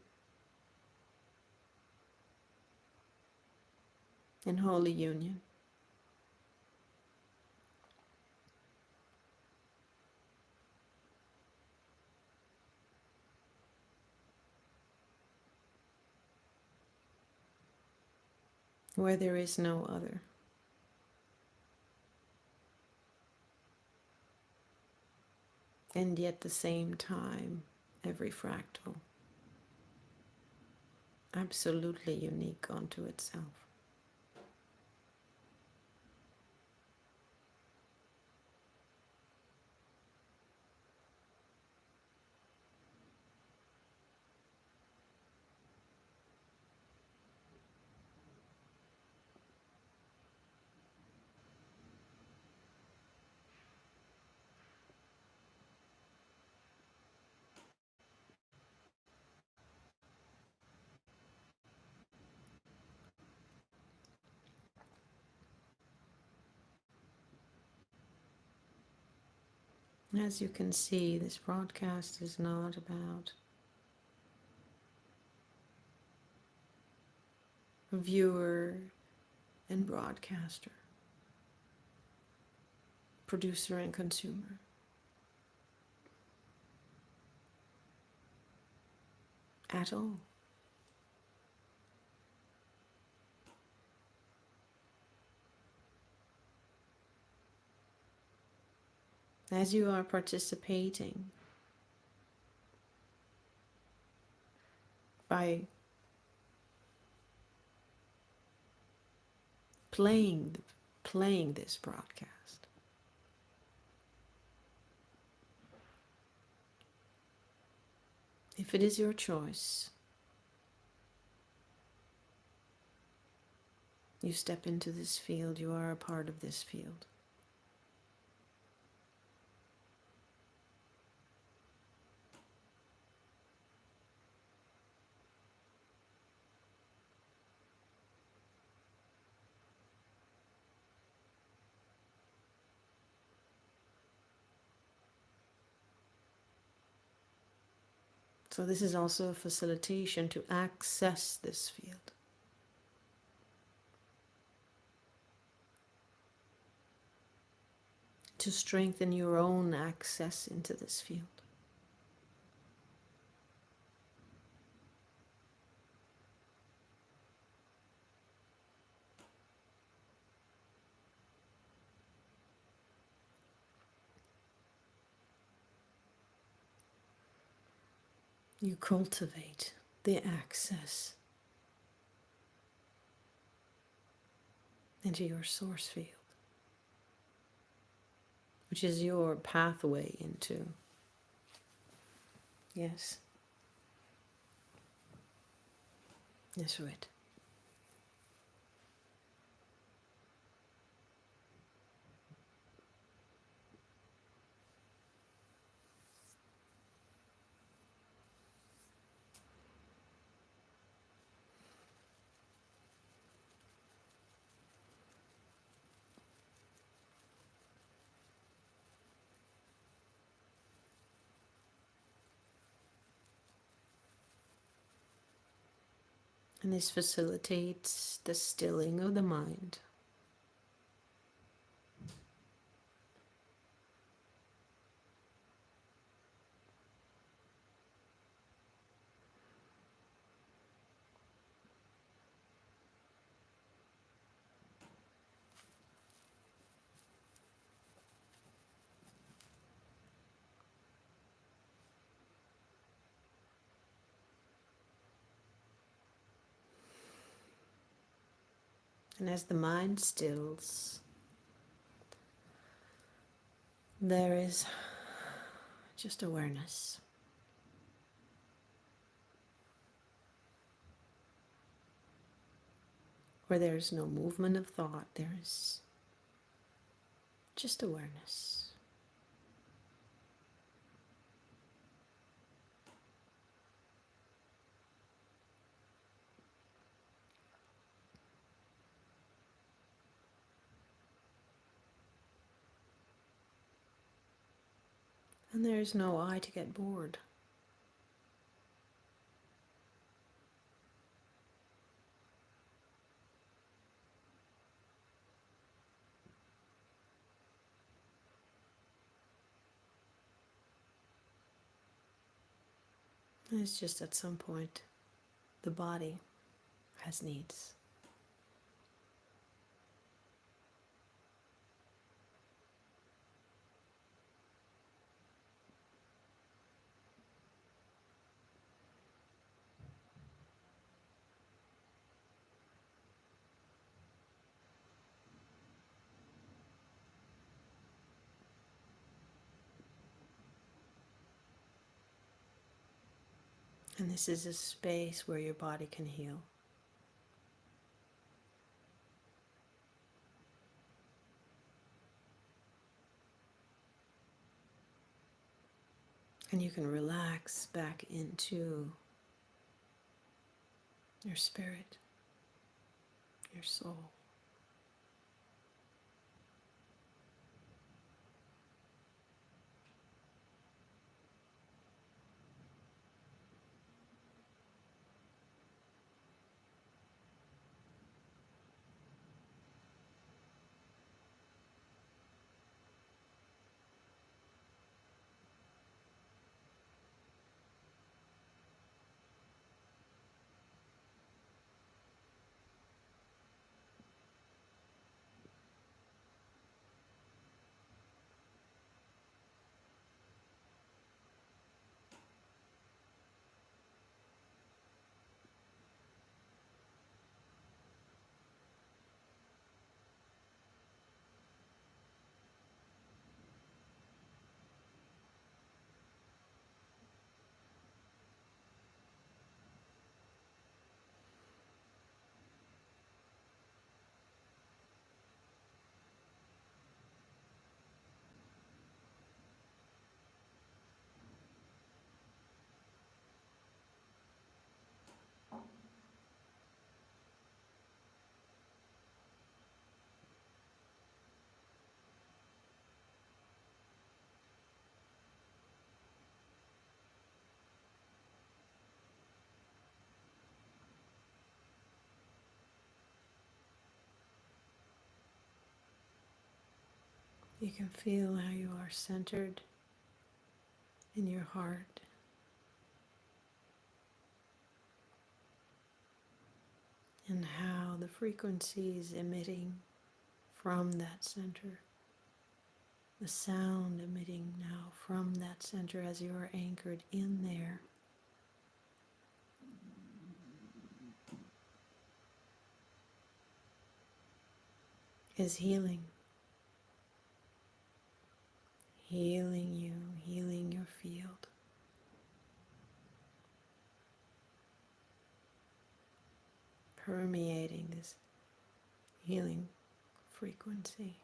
In holy union. Where there is no other. And yet at the same time, every fractal absolutely unique unto itself. As you can see, this broadcast is not about viewer and broadcaster, producer and consumer. At all. As you are participating by playing this broadcast, If it is your choice, you step into this field, you are a part of this field. So this is also a facilitation to access this field, to strengthen your own access into this field. You cultivate the access into your source field, which is your pathway into, yes, that's right. And this facilitates the stilling of the mind. And as the mind stills, there is just awareness. Where there is no movement of thought, there is just awareness. And there is no I to get bored. It's just at some point the body has needs. And this is a space where your body can heal. And you can relax back into your spirit, your soul. You can feel how you are centered in your heart and how the frequencies emitting from that center, the sound emitting now from that center as you are anchored in there, is healing. Healing you, healing your field. Permeating this healing frequency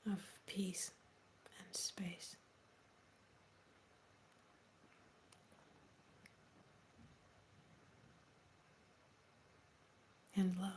of peace and space and love.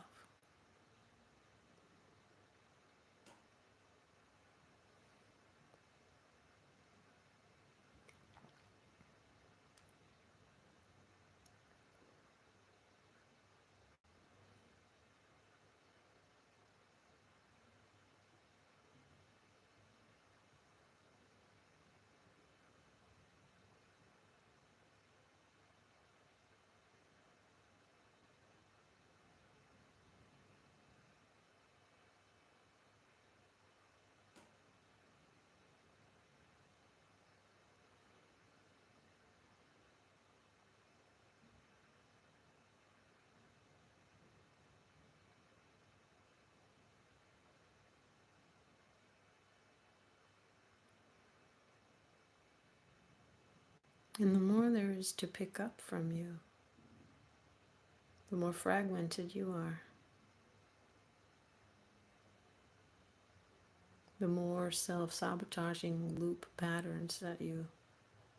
And the more there is to pick up from you, the more fragmented you are, the more self-sabotaging loop patterns that you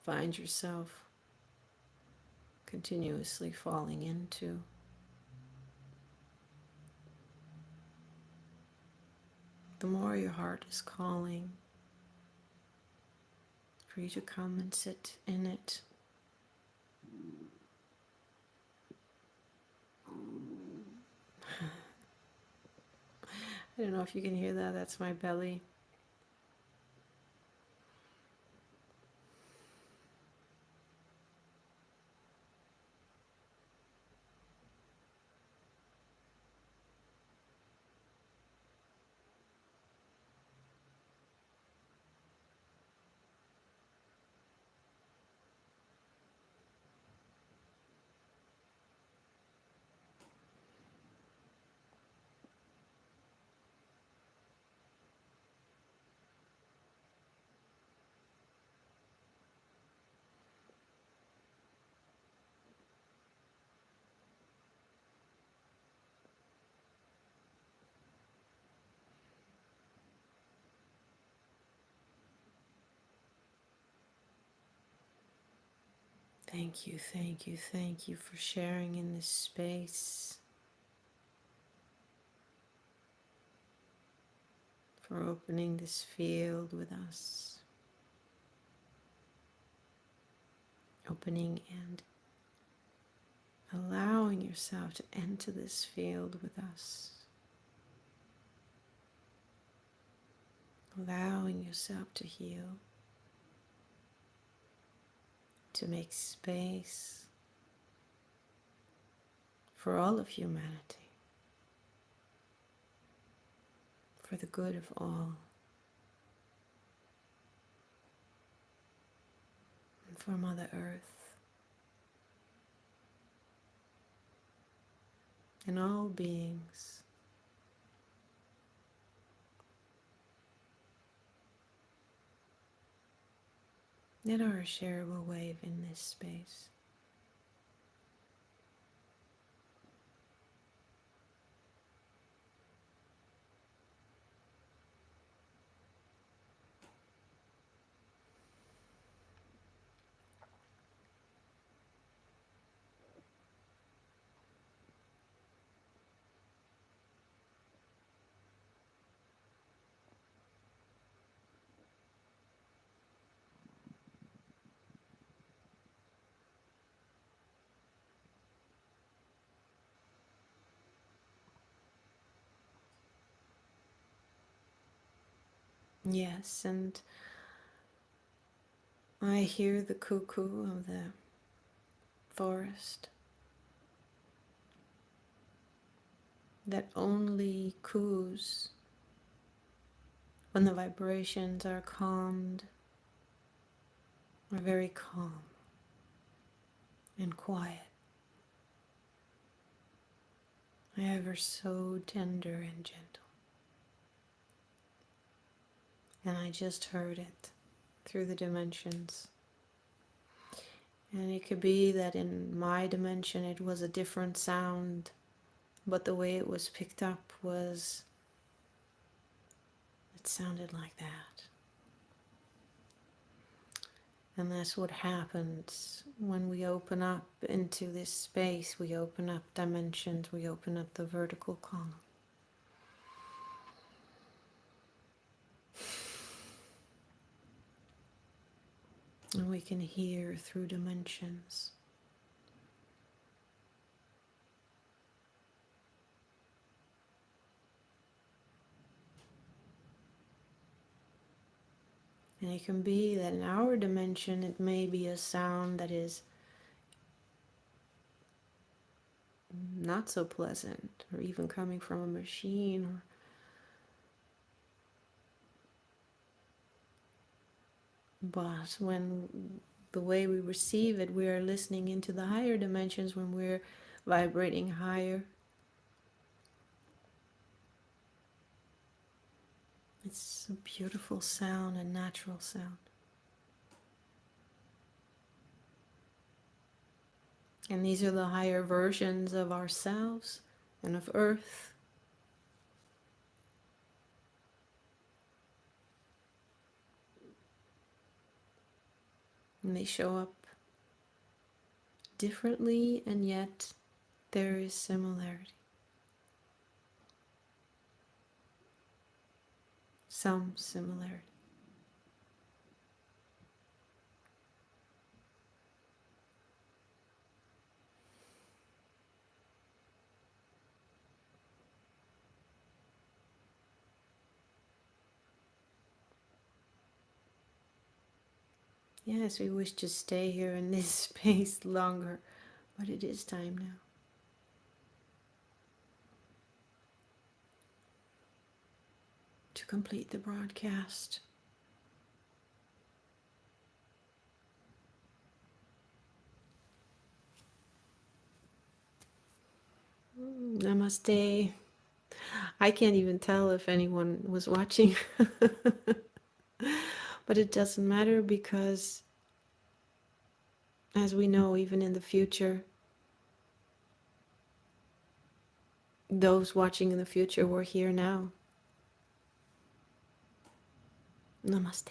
find yourself continuously falling into. The more your heart is calling for you to come and sit in it. I don't know if you can hear that, that's my belly. Thank you, thank you, thank you for sharing in this space, for opening this field with us, opening and allowing yourself to enter this field with us, allowing yourself to heal, to make space for all of humanity, for the good of all, and for Mother Earth and all beings. That are a shareable wave in this space. Yes, and I hear the cuckoo of the forest that only coos when the vibrations are calmed, are very calm and quiet, ever so tender and gentle. And I just heard it through the dimensions. And it could be that in my dimension it was a different sound, but the way it was picked up was, it sounded like that. And that's what happens when we open up into this space. We open up dimensions, we open up the vertical column. And we can hear through dimensions. And it can be that in our dimension it may be a sound that is not so pleasant, or even coming from a machine, or but when the way we receive it, we are listening into the higher dimensions. When we're vibrating higher, it's a beautiful sound, a natural sound. And these are the higher versions of ourselves and of Earth. And they show up differently, and yet there is similarity. Some similarity. Yes, we wish to stay here in this space longer, but it is time now to complete the broadcast. Namaste. I can't even tell if anyone was watching. But it doesn't matter, because as we know, even in the future, those watching in the future were here now. Namaste.